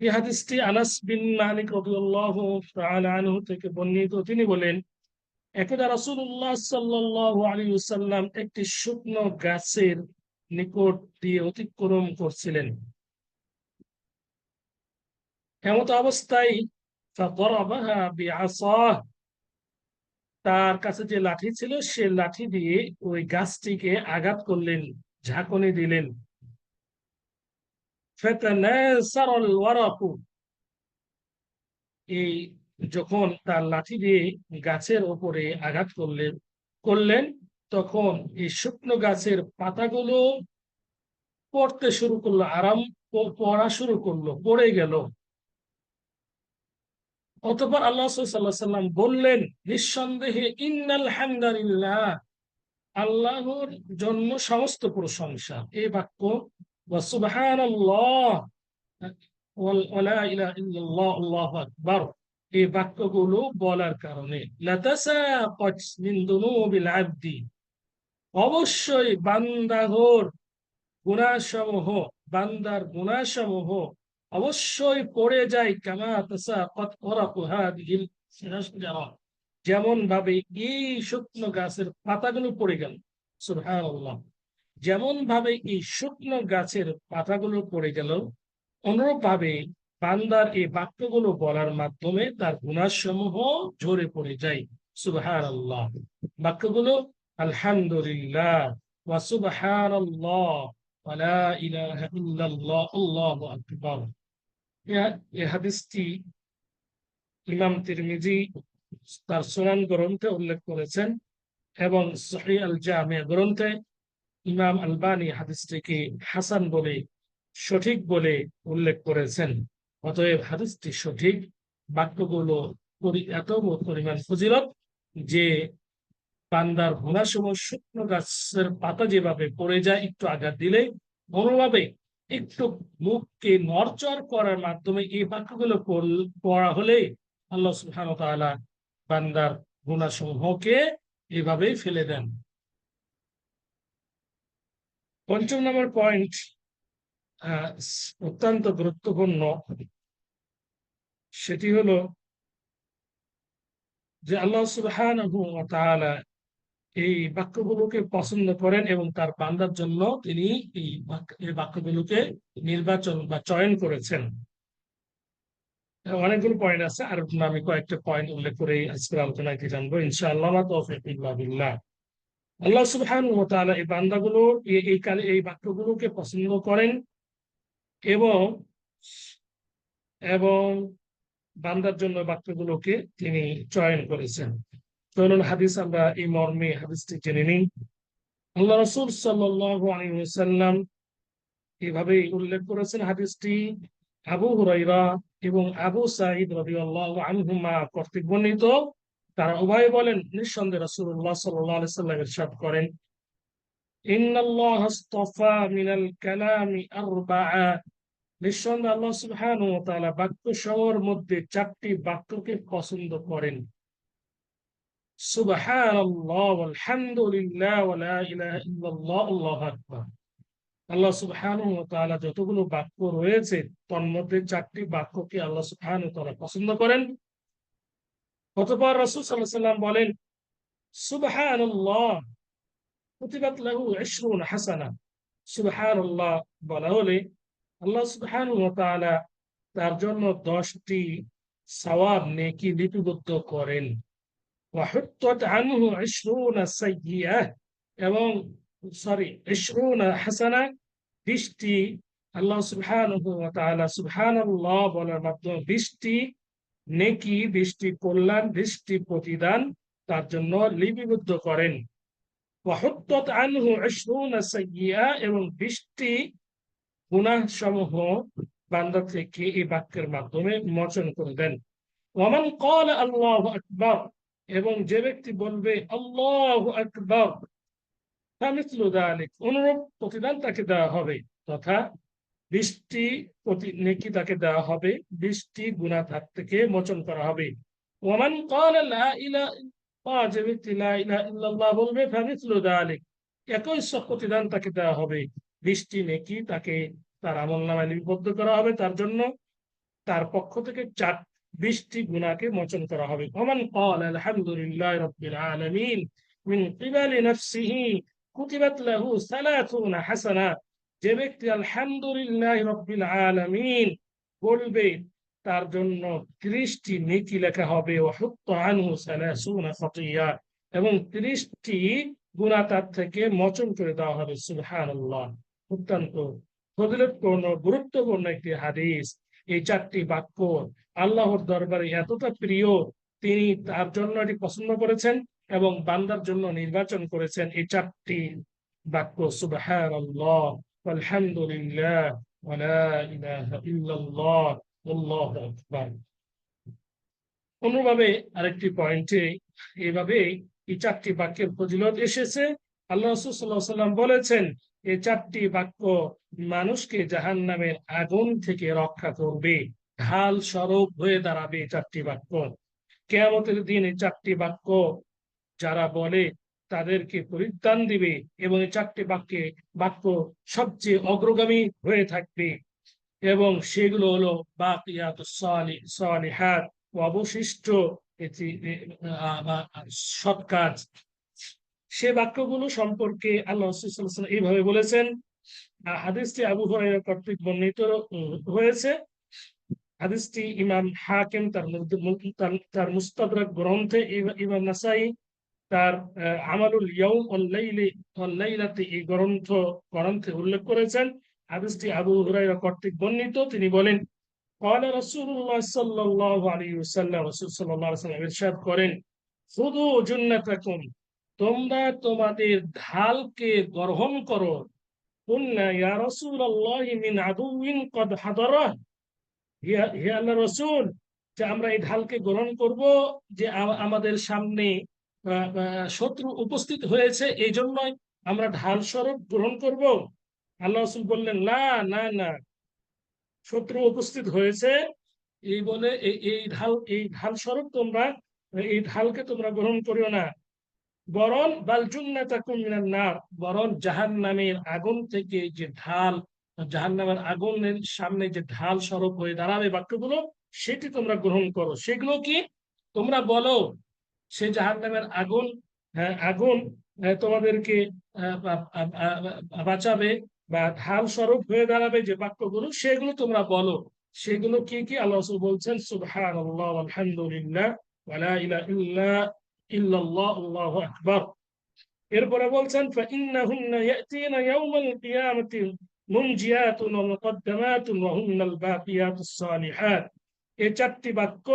এই হাদিসটি আনাস বিন মালিক রাদিয়াল্লাহু তাআলা আনহু থেকে বর্ণিত। তিনি বলেন, একদা রাসূলুল্লাহ সাল্লাল্লাহু আলাইহি ওয়াসাল্লাম একটি শুকনো গাছের নিকট দিয়ে অতিক্রম করছিলেন। এমত অবস্থায় ফাদরাবাহা বিআসাহ, তার কাছে যে লাঠি ছিল সে লাঠি দিয়ে ওই গাছটিকে আঘাত করলেন, ঝাঁকুনি দিলেন। ফাতানাসারাল ওয়ারাকু, এই যখন তার লাঠি দিয়ে গাছের ওপরে আঘাত করলেন, তখন এই শুকনো গাছের পাতাগুলো পড়তে শুরু করলো, পড়া শুরু করলো, পড়ে গেল। অতঃপর আল্লাহ সাল্লাল্লাহু আলাইহি সাল্লাম বললেন, নিঃসন্দেহে ইন্নাল হামদালিল্লাহ, আল্লাহর জন্য সমস্ত প্রশংসা। এই বাক্য ওয়া সুবহানাল্লাহ ওয়া লা ইলাহা ইল্লাল্লাহ আল্লাহু আকবার, এই বাক্যগুলো বলার কারণে লাতাসাকাত মিন দুনুবিল আবদি, অবশ্যই বান্দার গুনাহসমূহ অবশ্যই পড়ে যায়, কামা তাসাকাত ওরাকু হাদিহিল শাজরা, যেমন ভাবে এই শুকনো গাছের পাতাগুলো পড়ে গেল। সুবহানাল্লাহ, যেমন ভাবে এই শুকনো গাছের পাতাগুলো পড়ে গেল, অনুরূপ ভাবে বান্দার এই বাক্যগুলো বলার মাধ্যমে তার গুনাহসমূহ ঝরে পড়ে যায়। সুবহানাল্লাহ, বাক্যগুলো আলহামদুলিল্লাহ ওয়া সুবহানাল্লাহ ওয়া লা ইলাহা ইল্লাল্লাহ আল্লাহু আকবার। এই হাদিসটি ইমাম তিরমিজি তার সুনান গ্রন্থে উল্লেখ করেছেন, এবং সহিহ আল জামি' গ্রন্থে ইমাম আলবানী হাদিসটিকে হাসান বলে, সঠিক বলে উল্লেখ করেছেন। অতএব হাদিসটি সঠিক। বাক্যগুলো এত পরিমাণ ফজিলত যে বান্দার গুনাহসমূহ শুকনো গাছের পাতা যেভাবে পড়ে যায় একটু আঘাত দিলে, অনুভাবে একটু মুখকে নড়চড় করার মাধ্যমে এই বাক্যগুলো পড়া হলে আল্লাহ সুবহানাহু ওয়া তাআলা বান্দার গুনাহসমূহকে এভাবেই ফেলে দেন। পঞ্চম নম্বর পয়েন্ট অত্যন্ত গুরুত্বপূর্ণ, সেটি হলো যে আল্লাহ সুবহানাহু ওয়া তাআলা এই বাক্যগুলোকে পছন্দ করেন এবং তার বান্দার জন্য তিনি এই বাক্যগুলোকে নির্বাচন বা চয়ন করেছেন। অনেকগুলো পয়েন্ট আছে, আর আমি কয়েকটা পয়েন্ট উল্লেখ করে আজকের আলোচনায় জানবো ইনশাআল্লাহ। তাওফীক ইল্লা বিল্লাহ। আল্লাহ সুবহানাহু ওয়া তাআলা এই বান্দাগুলো এই বাক্যগুলোকে পছন্দ করেন এবং এবং বান্দার জন্য বাক্যগুলোকে তিনি চয়ন করেছেন। চলুন হাদিস আমরা এই মর্মে হাদিসটি জেনে নিই। আল্লাহ রাসূল সাল্লাল্লাহু আলাইহি ওয়াসাল্লাম এভাবে উল্লেখ করেছেন হাদিসটি আবু হুরায়রা এবং আবু সাঈদ রাদিয়াল্লাহু আনহুমা কর্তৃক বর্ণিত। তারা উভয় বলেন, নিঃসন্দেহে রাসূলুল্লাহ সাল্লাল্লাহু আলাইহি ওয়াসাল্লাম ইরশাদ করেন, ইন্নাল্লাহা আস্তাফা মিনাল কালামি আরবা'a, নিঃসন্দেহে আল্লাহ সুবহানাহু ওয়া তাআলা বাক্য সমূহের মধ্যে চারটি বাক্যকে পছন্দ করেন। সুবহানাল্লাহ ওয়াল হামদুলিল্লাহ ওয়া লা ইলাহা ইল্লাল্লাহ আল্লাহু আকবার। আল্লাহ সুবহানাহু ওয়া তাআলা যতগুলো বাক্য রয়েছে তন্মধ্যে 4টি বাক্যকে আল্লাহ সুবহানাহু ওয়া তাআলা পছন্দ করেন। অতঃপর রাসূল সাল্লাল্লাহু আলাইহি ওয়াসাল্লাম বলেন, সুবহানাল্লাহ কুতিবাত লাহু 20 হাসানা। সুবহানাল্লাহ বলা হলে আল্লাহ সুবহানাহু ওয়া তাআলা তার জন্য 10টি সওয়াব নেকি লিপিবদ্ধ করেন। ওয়া হুত্তাত আনহু 20 সাইয়্যাহ, এবং সরি 20 হাসানা, 20টি, আল্লাহ সুবহানাহু ওয়া তাআলা সুবহানাল্লাহ বলার মাধ্যমে 20টি নেকি, 20টি কল্যাণ, 20টি প্রতিদান তার জন্য লিপিবদ্ধ করেন। ওয়াহুত্তাত আনহু 20 সাইয়্যাহ, এবং 20টি গুনাহ সমূহ বান্দা থেকে এই বাক্যের মাধ্যমে মোচন করে দেন। ওয়ামান ক্বালা আল্লাহু আকবার, এবং যে ব্যক্তি বলবে আল্লাহু আকবার, ফামিসলু যালিক, অনুরূপ প্রতিদান তাকে দেওয়া হবে, তথা 20টি নেকি তাকে দেওয়া হবে, 20টি গুনাহ তার থেকে মোচন করা হবে। ওয়ামান ক্বালা লা ইলাহা ইল্লাল্লাহ, যে ব্যক্তি লা ইলাহা ইল্লাল্লাহ বলবে, ফামিসলু যালিক, একই সব প্রতিদান তাকে দেওয়া হবে, 20টি নেকি তাকে তার আমলনামায় লিপিবদ্ধ করা হবে তার জন্য, তার পক্ষ থেকে 20টি গুনাহকে মোচন করা হবে। ওমান ক্বালা আলহামদুলিল্লাহি রাব্বিল আলামিন মিন কিবালি নাফসিহি কুতিবাত লাহু 30 হাসানা, যে ব্যক্তি আলহামদুলিল্লাহি রাব্বিল আলামিন বলবে তার জন্য 30টি নেকি লেখা হবে। ওয়া হুত্তা আনহু 30 খাতিয়া, এবং 30টি গুনাহ তার থেকে মোচন করে দেওয়া হবে। সুবহানাল্লাহ। অত্যন্ত ফজিলতপূর্ণ গুরুত্বপূর্ণ একটি হাদিস। এই 4টি বাক্য আল্লাহর দরবারে এতটা প্রিয়, তিনি তার জন্য এটি পছন্দ করেছেন এবং বান্দার জন্য নির্বাচন করেছেন এই 4টি বাক্য, সুবহানাল্লাহ, আলহামদুলিল্লাহ, ওয়া লা ইলাহা ইল্লাল্লাহ, আল্লাহু আকবার। অন্যভাবে আরেকটি পয়েন্টে এইভাবে এই 4টি বাক্যের ফজিলত এসেছে। আল্লাহ রাসূল সাল্লাল্লাহু আলাইহি ওয়াসাল্লাম বলেছেন, এই 4টি বাক্য মানুষকে জাহান্নামের আগুন থেকে রক্ষা করবে, ঢাল স্বরূপ হয়ে দাঁড়াবে। এই 4টি বাক্য কিয়ামতের দিন এই 4টি বাক্য যারা বলে তাদেরকে পরিত্রাণ দিবে, এবং এই 4টি বাক্য সবচেয়ে অগ্রগামী হয়ে থাকবে, এবং সেগুলো হলো বাকিয়াতুস সালিহাত, অবশিষ্ট সৎ কাজ। সে বাক্যগুলো সম্পর্কে আল্লাহ রাসূল সাল্লাল্লাহু আলাইহি ওয়াসাল্লাম এইভাবে বলেছেন। হাদিসটি আবু হুরায়রা কর্তৃক বর্ণিত হয়েছে। হাদিসটি ইমাম হাকিম তার মুস্তাদরাক গ্রন্থে, ইমাম নাসাই তার আমালুল ইয়াউম ওয়াল লাইলাতে এই গ্রন্থে উল্লেখ করেছেন। হাদিসটি আবু হুরায়রা কর্তৃক বর্ণিত। তিনি বলেন, قال রাসূলুল্লাহ সাল্লাল্লাহু আলাইহি ওয়াসাল্লাম, রাসূল সাল্লাল্লাহু আলাইহি ওয়াসাল্লাম ইরশাদ করেন, খুযু জুন্নাতাকুম, তোমরা তোমাদের ঢালকে গ্রহণ করো। কুলনা ইয়া রাসূলুল্লাহ মিন আদুউইন ক্বাদ হাদারা, হে আল্লাহর রাসূল, যে আমরা এই ঢালকে গ্রহণ করব যে আমাদের সামনে শত্রু উপস্থিত হয়েছে, এই জন্যই আমরা ঢাল স্বরূপ গ্রহণ করব। আল্লাহ রাসূল বললেন, না না না, শত্রু উপস্থিত হয়েছে এই বলে এই ঢাল স্বরূপ তোমরা এই ঢালকে তোমরা গ্রহণ করিও না, বরং বাল জুন্নাতাকুম মিনান নার, বরং জাহান্নামের আগুন থেকে যে ঢাল, জাহান্নামের আগুনের সামনে যে ঢাল স্বরূপ হয়ে দাঁড়াবে বাক্যগুলো, সেটি তোমরা গ্রহণ করো। সেগুলো কি? তোমরা বলো সে জাহান্নামের আগুন, আগুন তোমাদেরকে বাঁচাবে, বা ঢাল স্বরূপ হয়ে দাঁড়াবে যে বাক্যগুলো, সেগুলো তোমরা বলো। সেগুলো কি কি? আল্লাহ রাসূল বলছেন, সুবহানাল্লাহ, আলহামদুলিল্লাহ, ওয়া লা ইলাহা ইল্লাল্লাহ, আল্লাহু আকবার। এরপরে বলছেন, ফাইন্নাহুন্না ইয়াতিনা ইয়াউমাল কিয়ামাতি মুনজিয়াতুন ওয়া মুকদ্দামাতুন ওয়া হুন্নাল বাকিয়াতুস সালিহাত। এই 4টি বাক্য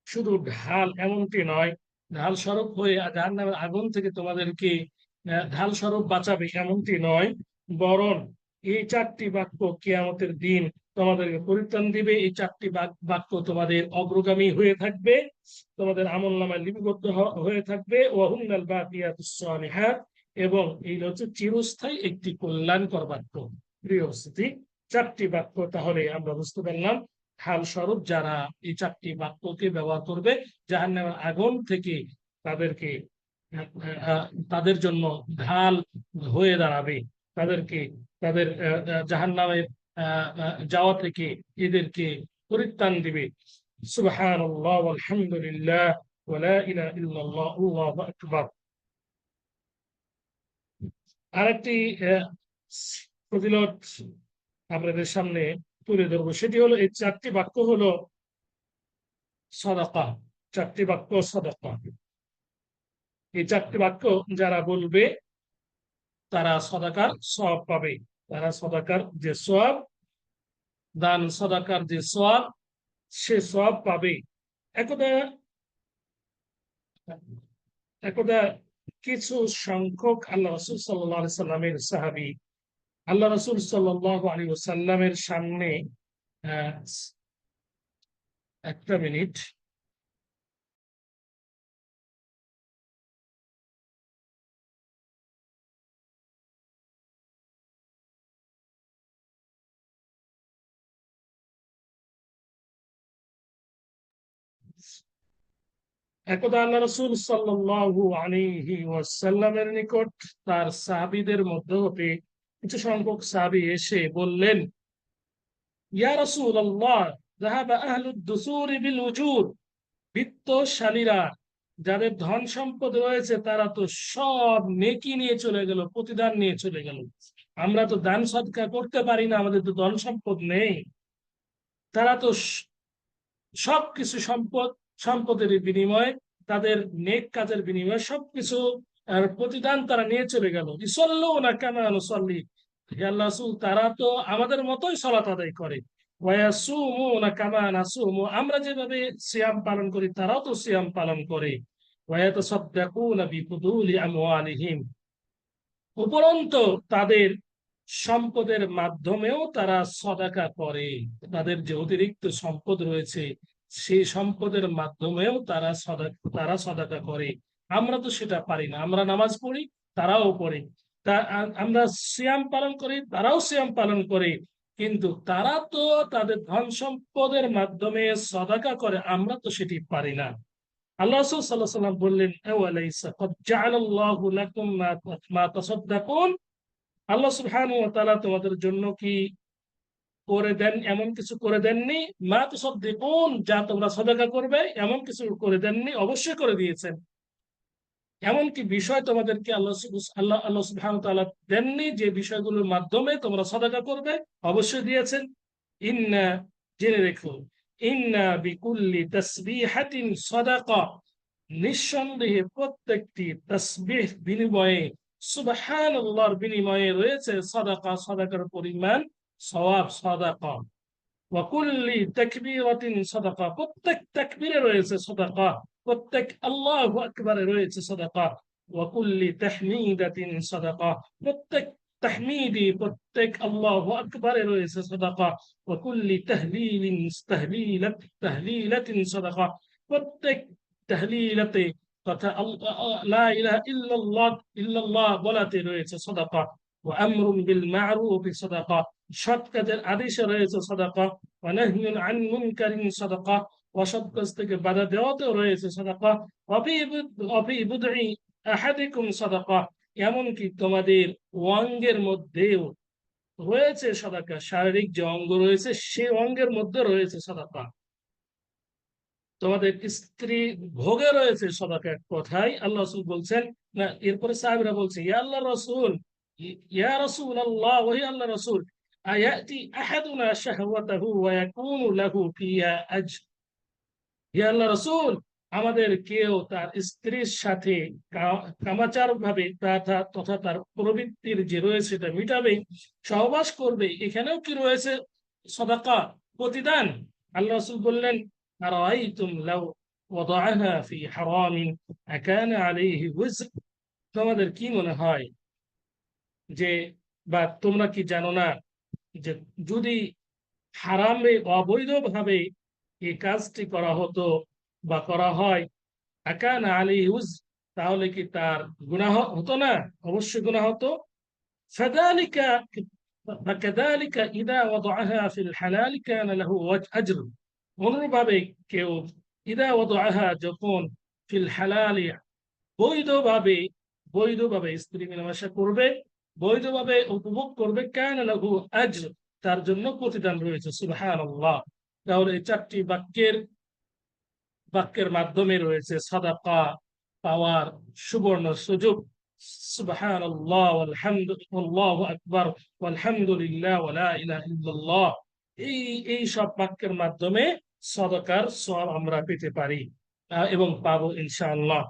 শুধু ঢাল এমনটি নয়, ঢাল স্বরূপ হয়ে জাহান্নামের আগুন থেকে তোমাদেরকে ঢাল স্বরূপ বাঁচাবে এমনটি নয়, বরং এই 4টি বাক্য কিয়ামতের দিন তোমাদেরকে পরিত্রাণ দিবে। এই 4টি বাক্য তোমাদের অগ্রগামী হয়ে থাকবে, তোমাদের আমলনামায় লিপিবদ্ধ হয়ে থাকবে। ওয়া হুন্নাল বাকিয়াতুস সালিহাত, এবং এই হচ্ছে চিরস্থায়ী একটি কল্যাণকর বাক্য। প্রিয় উপস্থিতি, 4টি বাক্য তাহলে আমরা বুঝতে পারলাম ঢাল স্বরূপ যারা এই 4টি বাক্যকে ব্যবহার করবে, জাহান্নামের আগুন থেকে তাদেরকে তাদের জন্য ঢাল হয়ে দাঁড়াবে। তাদেরকে তাদের জাহান্নামে যাওয়া থেকে এদেরকে পরিত্রাণ দিবে। সুবহানাল্লাহ ওয়ালহামদুলিল্লাহ ওয়া লা ইলাহা ইল্লাল্লাহ আল্লাহু আকবার। আরেকটি ফজিলত আপনাদের সামনে তুলে ধরবো, সেটি হলো এই চারটি বাক্য হলো সাদাকা। চারটি বাক্য সাদাকা। এই চারটি বাক্য যারা বলবে তারা সদাকার সওয়াব পাবে। তারা সদাকার যে সওয়াব, দান সদাকার যে সওয়াব, সে সওয়াব পাবে। একদা একদা কিছু সংখ্যক আল্লাহ রাসূল সাল্লাল্লাহু আলাইহি সাল্লামের সাহাবী আল্লাহ রাসূল সাল্লাল্লাহু আলাইহি ওয়াসাল্লামের সামনে আহ, একটা মিনিট। একদা আল্লাহ রাসূল সাল্লাল্লাহু আলাইহি ওয়াসাল্লামের নিকট তার সাহাবীদের মধ্য হতে কিছু সংখ্যক সাহাবী এসে বললেন, ইয়া রাসূলুল্লাহ, যাহাবা আহলুদ দুসুরি বিল উজুর। বিত্তশালীরা, যাদের ধন সম্পদ রয়েছে, তারা তো সব নেকি নিয়ে চলে গেল, প্রতিদান নিয়ে চলে গেল। আমরা তো দান সদকা করতে পারি না, আমাদের তো ধন সম্পদ নেই। তারা তো সবকিছু সম্পদের বিনিময়ে, তাদের নেক কাজের বিনিময়ে সবকিছু প্রতিদান তারা নিয়ে চলে গেল। ইসল্লুনা কামা নুসাল্লি, হে আল্লাহ রাসূল, তারা তো আমাদের মতোই সালাত আদায় করে। ওয়ায়াসুমুনা কামা নাসুমু, আমরা যেভাবে সিয়াম পালন করি তারাও তো সিয়াম পালন করে। ওয়ায়াতাসাদদাকুনা বিফুদুলি আমওয়ালিহিম, উপরন্তু তাদের সম্পদের মাধ্যমেও তারা সদাকা করে। তাদের যে অতিরিক্ত সম্পদ রয়েছে, সেই সম্পদের মাধ্যমেও তারা সদাকা করে। আমরা তো সেটা পারি না। আমরা নামাজ পড়ি, তারাও পড়ে। আমরা সিয়াম পালন করি, তারাও সিয়াম পালন করে, কিন্তু তারা তো তাদের ধন সম্পদের মাধ্যমে সদাকা করে, আমরা তো সেটি পারি না। আল্লাহ রাসূল সাল্লাল্লাহু আলাইহি ওয়াসাল্লাম বললেন, আওয়ালাইসা ক্বাদ জাআলাল্লাহু লাকুম মা তাসাদ্দাকুন, আল্লাহ সুবহানাহু ওয়া তাআলা তোমাদের জন্য কি করে দেন, এমন কিছু করে দেননি? মা তুসাদ্দিকুন, যা তোমরা সদকা করবে, এমন কিছু করে দেননি? অবশ্যই করে দিয়েছেন। এমন কি বিষয় তোমাদেরকে আল্লাহ সুবহানাহু ওয়া তাআলা দেননি যে বিষয়গুলোর মাধ্যমে তোমরা সদকা করবে? অবশ্যই দিয়েছেন। ইন্না, জেনে রেখো, ইন্না বিকুল্লি তাসবিহাতিন সাদাকা, নিঃসন্দেহে প্রত্যেকটি তাসবিহ বিনিময়ে, সুবহানাল্লাহর বিনিময়ে রয়েছে সাদাকা, সাদাকার পরিমাণ, সওয়াব, সাদাকা। ওয়া কুল্লি তাকবীরাতিন সাদাকা, প্রত্যেক তাকবীরে রয়েছে সাদাকা, প্রত্যেক আল্লাহু আকবারে রয়েছে সাদাকা। ওয়া কুল্লি তাহমীদাতিন সাদাকা, প্রত্যেক তাহমীদি, প্রত্যেক আল্লাহু আকবারে রয়েছে সাদাকা। ওয়া কুল্লি তাহলিলাতিন সাদাকা, প্রত্যেক তাহলিলাতে তথা লা ইলাহা ইল্লাল্লাহ বলাতে রয়েছে সাদাকা। ওয়া আমরুন বিল মা'রুফি সাদাকা, সৎ কাজের আদেশে রয়েছে সাদাকা। ওয়া নাহয়ুন আন মুনকারিন সাদাকা, অসৎ কাজ থেকে বাধা দেওয়াতেও রয়েছে সাদাকা। ওয়া ফি বুদ'i আহাদিকুম সাদাকা, এমনকি তোমাদের অঙ্গের মধ্যেও রয়েছে সাদাকা। শারীরিক যে অঙ্গ রয়েছে, সেই অঙ্গের মধ্যে রয়েছে সাদাকা। তোমাদের স্ত্রী ভোগে রয়েছে সাদাকা। এক কথায় আল্লাহ রাসূল বলছেন না, এরপরে সাহাবীরা বলছে, ইয়া আল্লাহ রাসূল, ইয়া রাসূলুল্লাহ, ওহে আল্লাহ রাসূল, আয়াতি আহাদুনা শাহওয়াতাহু ওয়া ইয়াকুনু লাহু ফিহা আজর, হে আল্লাহ রাসূল, আমাদের কেউ তার স্ত্রীর সাথে কামাচার ভাবে তথা তার প্রবৃত্তির যে রয়েছে এটা মিটাবে, সহবাস করবে, এখানেও কি রয়েছে সাদাকা, প্রতিদান? আল্লাহ রাসূল বললেন, আরাআইতুম লাউ ওয়াদাআহা ফি হারামিন আকানা আলাইহি ওয়িজর, তোমাদের কি মনে হয় যে, বা তোমরা কি জানো না যে, যদি হারামে, অবৈধভাবে এই কাজটি করা হতো বা করা হয়, আকানা আলাইহি ওয়িজর, তাহলে কি তার গুনাহ হতো না? অবশ্যই গুনাহ হতো। ফাযালিকা ফাকাযালিকা ইযা ওয়াদাআহা ফিল হালাল কানা লাহু আজর, অনুরূপভাবে কেউ ইযা ওয়াদাআহা, যখন ফিল হালাল, বৈধভাবে, বৈধভাবে স্ত্রী মেলামেশা করবে, বৈধভাবে উপভোগ করবে কানা লাহু আজর, তার জন্য প্রতিদান রয়েছে। সুবহানাল্লাহ। তাহলে এই চারটি বাক্যের মাধ্যমে রয়েছে সাদাকা পাওয়ার সুবর্ণ সুযোগ। সুবহানাল্লাহ আল্লাহু আকবার আলহামদুলিল্লাহ ওয়া লা ইলাহা ইল্লাল্লাহ। এই সব বাক্যের মাধ্যমে সাদাকার সওয়াব আমরা পেতে পারি এবং পাবো ইনশাআল্লাহ।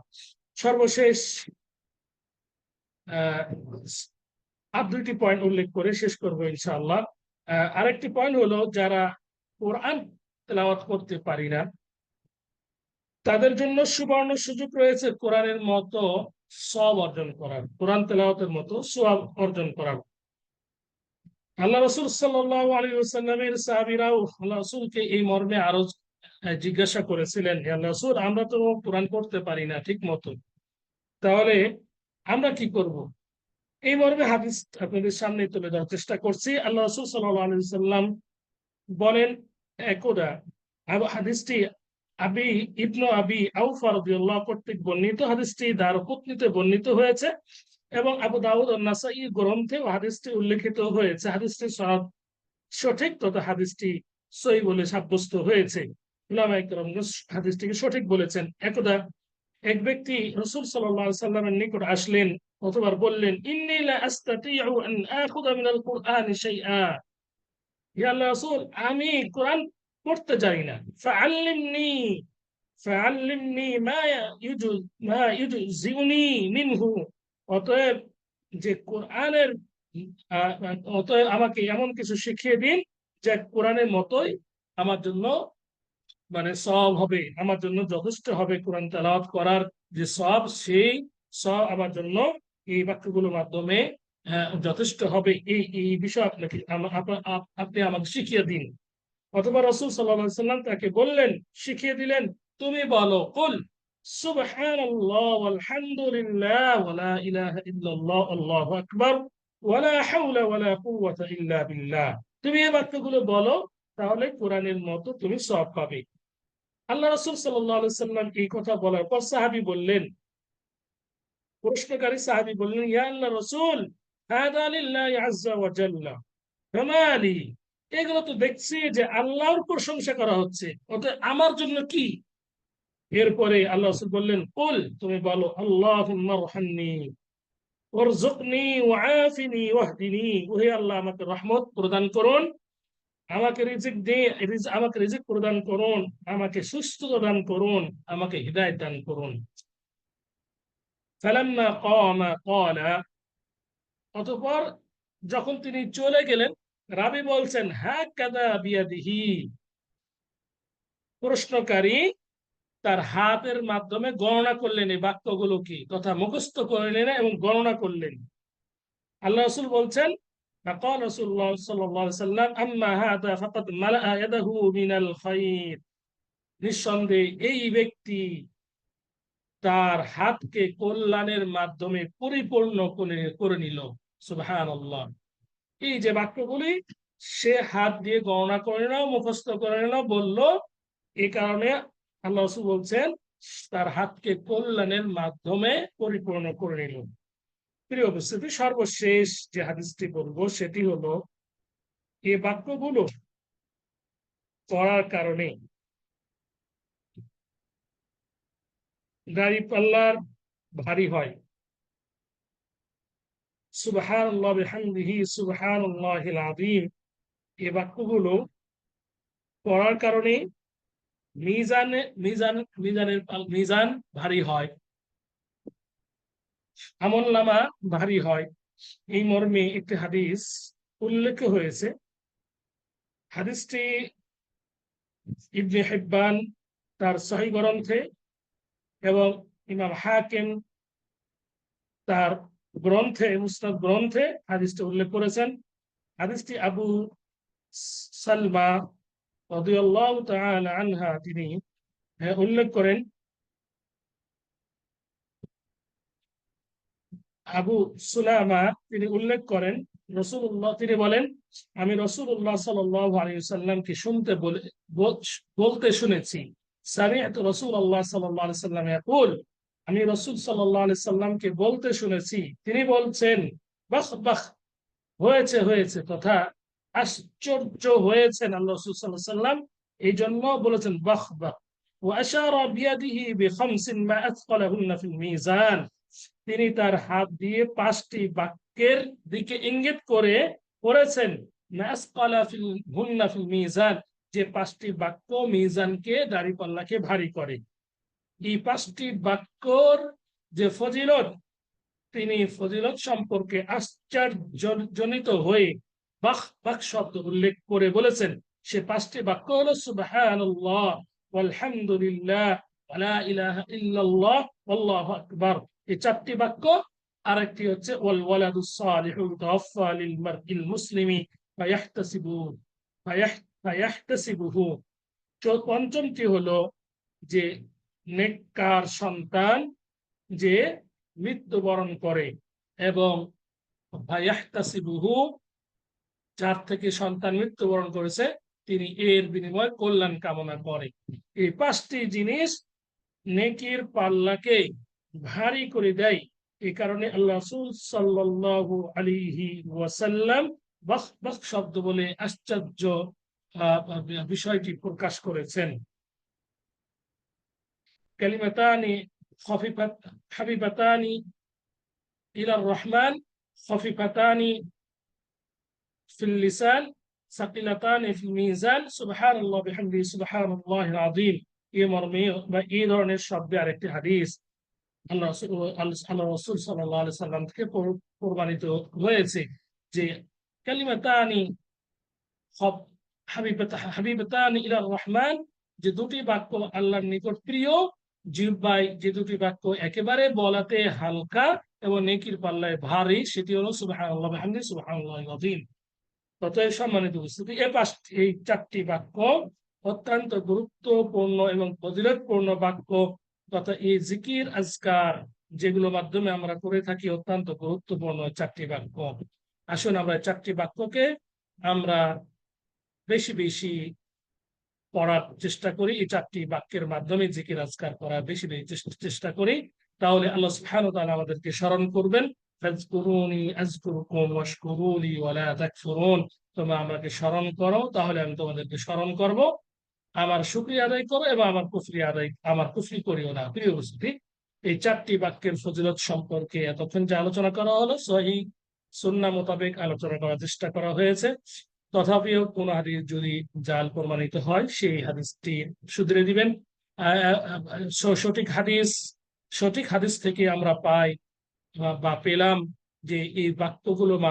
সর্বশেষ আর দুইটি পয়েন্ট উল্লেখ করে শেষ করবো ইনশাআল্লাহ। আরেকটি পয়েন্ট হলো, যারা কোরআন তেলাওয়াত করতে পারি না, তাদের জন্য সুবর্ণ সুযোগ রয়েছে কোরআনের মতো সওয়াব অর্জন করার, কোরআন তেলাওয়াতের মতো সওয়াব অর্জন করার। আল্লাহ রাসূল সাল্লাল্লাহু আলাইহি ওয়াসাল্লামের সাহাবীরাও আল্লাহ রাসূলকে এই মর্মে আরো জিজ্ঞাসা করেছিলেন, হে আল্লাহ রাসূল, আমরা তো কোরআন পড়তে পারি না ঠিক মতো, তাহলে আমরা কি করব? এই মর্মে হাদিস আপনাদের সামনে তুলে ধরার চেষ্টা করছি। আল্লাহ রাসূল সাল্লাল্লাহু আলাইহি ওয়াসাল্লাম বলেন একদা, হাদিসটি আবি আউফা রাদিয়াল্লাহু কর্তৃক বর্ণিত, হাদিসটি দারকুতনিতে বর্ণিত হয়েছে এবং আবু দাউদ ও নাসাঈ গ্রন্থে হাদিসটি উল্লেখিত হয়েছে। হাদিসটি সনদ সঠিক তথা হাদিসটি সহিহ বলে সাব্যস্ত হয়েছে। উলামায়ে কেরাম হাদিসটিকে সঠিক বলেছেন। একদা এক ব্যক্তি রাসূল সাল্লাল্লাহু আলাইহি সাল্লামের নিকট আসলেন অথবা বললেন, ইন্নী লা আস্তাতিউ আন আখুযা মিনাল কুরআনি শাইআ, হে আল্লাহ রাসূল, আমি কোরআন পড়তে জানি না, ফাআল্লিমনি মা ইউজিউনি মিনহু, অতএব যে কোরআনের অতএব আমাকে এমন কিছু শিখিয়ে দিন যা কোরআনের মতোই আমার জন্য মানে সওয়াব হবে, আমার জন্য যথেষ্ট হবে। কোরআন তেলাওয়াত করার যে সওয়াব, সেই সওয়াব আমার জন্য এই বাক্যগুলোর মাধ্যমে যথেষ্ট হবে। এই বিষয় আপনি আমাকে শিখিয়ে দিন। অথবা রাসূল সাল্লাল্লাহু আলাইহি ওয়াসাল্লাম তাকে বললেন, শিখিয়ে দিলেন, তুমি বলো, কুল সুবহানাল্লাহ ওয়ালহামদুলিল্লাহ ওয়া লা ইলাহা ইল্লাল্লাহ আল্লাহু আকবার ওয়া লা হাওলা ওয়া লা কুওয়াতা ইল্লা বিল্লাহ। তুমি এই বাক্যগুলো বলো, তাহলে কোরআনের মতো তুমি সওয়াব পাবে। আল্লাহ রাসূল সাল্লাল্লাহু আলাইহি ওয়াসাল্লাম এই কথা বলার পর প্রশ্নকারী সাহাবী বললেন, ইয়া আল্লাহর রাসূল, হাদা লিল্লাহি আযজা ওয়া জাল্লা, ফামালি, এগুলো তো দেখছি যে আল্লাহর প্রশংসা করা হচ্ছে, অতএব আমার জন্য কি? এরপরে আল্লাহ রাসূল বললেন, কুল, তুমি বলো, আল্লাহুম্মা রহমনি ওয়ারযুকনি ওয়াআফিনি ওয়াহদিনি, ওহে আল্লাহ, আমাকে রহমত প্রদান করুন, আমাকে রিজিক প্রদান করুন, আমাকে সুস্থতা দান করুন, আমাকে হিদায়াত দান করুন। ফালাম্মা কামা ক্বালা, অতঃপর যখন তিনি চলে গেলেন, রাবী বলছেন, হাকাযা বিয়াদিহি, প্রশ্নকারী তার হাতের মাধ্যমে গণনা করলেন এই বাক্যগুলো কি, তথা মুখস্থ করলেন এবং গণনা করলেন। আল্লাহ রাসূল বলছেন, فقال رسول الله صلى الله عليه وسلم أما هذا فقد ملأ يده من الخير, নিঃসন্দেহে এই ব্যক্তি তার হাতকে কল্যাণের মাধ্যমে পরিপূর্ণ করে নিল। সুবহানাল্লাহ। এই যে বাক্যগুলি সে হাত দিয়ে গণনা করে নাও, মুখস্থ করে নাও বললো, এই কারণে আল্লাহ রাসূল বলছেন তার হাতকে কল্যাণের মাধ্যমে পরিপূর্ণ করে নিল। প্রিয় উপস্থিতি, সর্বশেষ যে হাদিসটি বলবো সেটি হলো, এই বাক্যগুলো পড়ার কারণে দাঁড়িপাল্লার ভারী হয়। সুবহানাল্লাহ বিহামদিহি সুবহানাল্লাহিল আযীম, এই বাক্যগুলো পড়ার কারণে মিজান ভারী হয়, আমলনামা ভারী হয়। এই মর্মে একটি হাদিস উল্লেখ হয়েছে। হাদিসটি ইবনে হিব্বান তার সহিহ গ্রন্থে এবং ইমাম হাকিম তার মুসনাদ গ্রন্থে হাদিসটি উল্লেখ করেছেন। হাদিসটি আবু সালমা রাদিয়াল্লাহু তাআলা আনহা তিনি উল্লেখ করেন, আবু সুলামা তিনি উল্লেখ করেন, তিনি বলেন, আমি রাসূলুল্লাহ সাল্লাল্লাহু আলাইহি ওয়াসাল্লামকে বলতে শুনেছি, সামি'তু রাসূলুল্লাহ সাল্লাল্লাহু আলাইহি ওয়াসাল্লাম ইয়াকুল, আমি রাসূল সাল্লাল্লাহু আলাইহি ওয়াসাল্লামকে বলতে শুনেছি, তিনি বলছেন, বাহ বাহ, হয়েছে হয়েছে তথা আশ্চর্য হয়েছেন আল্লাহ রাসূল সাল্লাল্লাহু আলাইহি ওয়াসাল্লাম, এই জন্য বলেছেন বাহ বাহ। ওয়াশারা বিয়াদিহি বিখামসিন মা আথকালাহুন্না ফিল মিজান, তিনি তার হাত দিয়ে 5টি বাক্যের দিকে ইঙ্গিত করে করেছেন মা আথকালা ফিল হুন্না ফিল মিজান, যে 5টি বাক্য মিজানকে দাঁড়িপাল্লাকে ভারী করে। এই 5টি বাক্যর যে ফজিলত, তিনি ফজিলত সম্পর্কে আশ্চর্যজনিত হয়ে বাহ বাহ শব্দ উল্লেখ করে বলেছেন, সে 5টি বাক্য হলো সুবহানাল্লাহ, আলহামদুলিল্লাহ, ওয়ালা ইলাহা ইল্লাল্লাহ, আল্লাহু আকবার। এই 4টি বাক্য। আরেকটি হচ্ছে ওয়াল ওয়ালাদুস সালিহু তাওয়াফফা লিল মারইল মুসলিমি ফায়াহতাসিবু ফায়াহতাসিবুহু। পঞ্চমটি হলো যে নেককার সন্তান যে মৃত্যুবরণ করে এবং ফায়াহতাসিবুহু, যার থেকে সন্তান মৃত্যুবরণ করেছে তিনি এর বিনিময়ে কল্যাণ কামনা করে। এই 5টি জিনিস নেকির পাল্লাকে ভারী করে দেয়। এই কারণে আল্লাহ রাসূল সাল্লাল্লাহু আলাইহি ওয়াসাল্লাম বাহ বাহ শব্দ বলে আশ্চর্য বিষয়টি প্রকাশ করেছেন। কালিমাতানি হাবিবাতানি ইলার রহমান, খফিফাতানি ফিল লিসান, সাকিলাতানি ফিল মিজান, সুবহানাল্লাহ বিহামদিহি সুবহানাল্লাহিল আযীম। এই মর্মে বা এই ধরনের শব্দে আরেকটি হাদিস আল্লাহ রাসূল সাল্লাল্লাহু আলাইহি সাল্লাম থেকে প্রমাণিত হয়েছে যে কালিমাতানি হাবিবাতানি ইলার রহমান, যে দুটি বাক্য আল্লাহর নিকট প্রিয়, জিহ্বায় যে দুটি বাক্য একেবারে বলাতে হালকা এবং নেকির পাল্লায় ভারী, সেটি হলো সুবহানাল্লাহ বিহামদিহি সুবহানাল্লাহিল আযীম। ততই সম্মানিত উপস্থিতি, এই 4টি বাক্য অত্যন্ত গুরুত্বপূর্ণ এবং ফজিলতপূর্ণ বাক্য তথা এই জিকির আজকার যেগুলোর মাধ্যমে আমরা করে থাকি অত্যন্ত গুরুত্বপূর্ণ 4টি বাক্য। আসুন আমরা 4টি বাক্যকে আমরা বেশি বেশি পড়ার চেষ্টা করি, এই 4টি বাক্যের মাধ্যমে জিকির আজকার করার বেশি বেশি চেষ্টা করি, তাহলে আল্লাহ সুবহানাহু ওয়া তাআলা আমাদেরকে স্মরণ করবেন। ফাজকুরুনি আযকুরুকুম ওয়াশকুরুলি ওয়ালা তাকফুরুন, তোমরা আমাকে স্মরণ করো তাহলে আমি তোমাদেরকে স্মরণ করব, আমার শুকরিয়া আদায় করো এবং আমার কুফরি করিও না। প্রিয় উপস্থিতি, এই 4টি বাক্যের ফজিলত সম্পর্কে এতক্ষণ যে আলোচনা করা হলো সহিহ সুন্নাহ মোতাবেক আলোচনা করার চেষ্টা করা হয়েছে। তথাপিও কোন হাদিস যদি জাল প্রমাণিত হয় সেই হাদিসটি শুধরে দিবেন। সঠিক হাদিস থেকে আমরা পাই বা পেলাম যে এই বাক্যগুলোর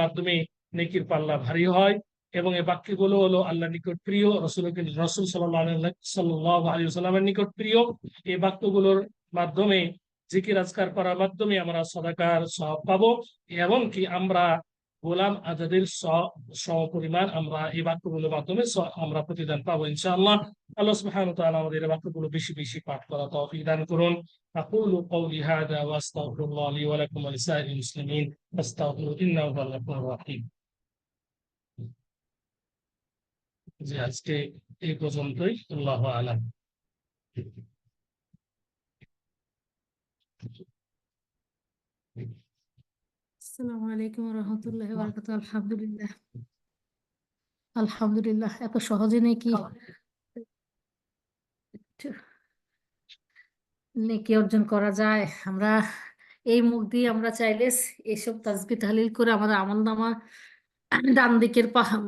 মাধ্যমে নেকির পাল্লা ভারী হয় এবং এই বাক্যগুলো হলো আল্লাহর নিকট প্রিয়, রাসূল সাল্লাল্লাহু আলাইহি ওয়াসাল্লামের নিকট প্রিয়। এই বাক্যগুলোর মাধ্যমে জিকির আজকার করার মাধ্যমে আমরা সাদাকার সওয়াব পাবো এবং কি আমরা গোলাম আজাদের সমপরিমাণ আমরা এই বাক্যগুলোর মাধ্যমে আমরা প্রতিদান পাবো ইনশাআল্লাহ। আল্লাহ সুবহানাহু ওয়া তাআলা আমাদের এই বাক্যগুলো বেশি বেশি পাঠ করা তৌফিক দান করুন। আকুলু কওলি হাযা ওয়া আস্তাগফিরুল্লাহ লি ওয়া লাকুম ওয়া লিসাইরিল মুসলিমিন ফাস্তাগফিরু ইন্নাহু হুয়াল গফুরুর রহিম। যে আজকে এই পর্যন্তই, আল্লাহু আ'লাম। আসসালামু আলাইকুম ওয়া রাহমাতুল্লাহি ওয়া বারাকাতুহু। আলহামদুলিল্লাহ, আলহামদুলিল্লাহ, এত সহজে নেকি নেকি অর্জন করা যায়। আমরা এই মুখ দিয়ে আমরা চাইলে এসব তাসবিহ তাহলিল করে আমাদের আমলনামা ডান দিকের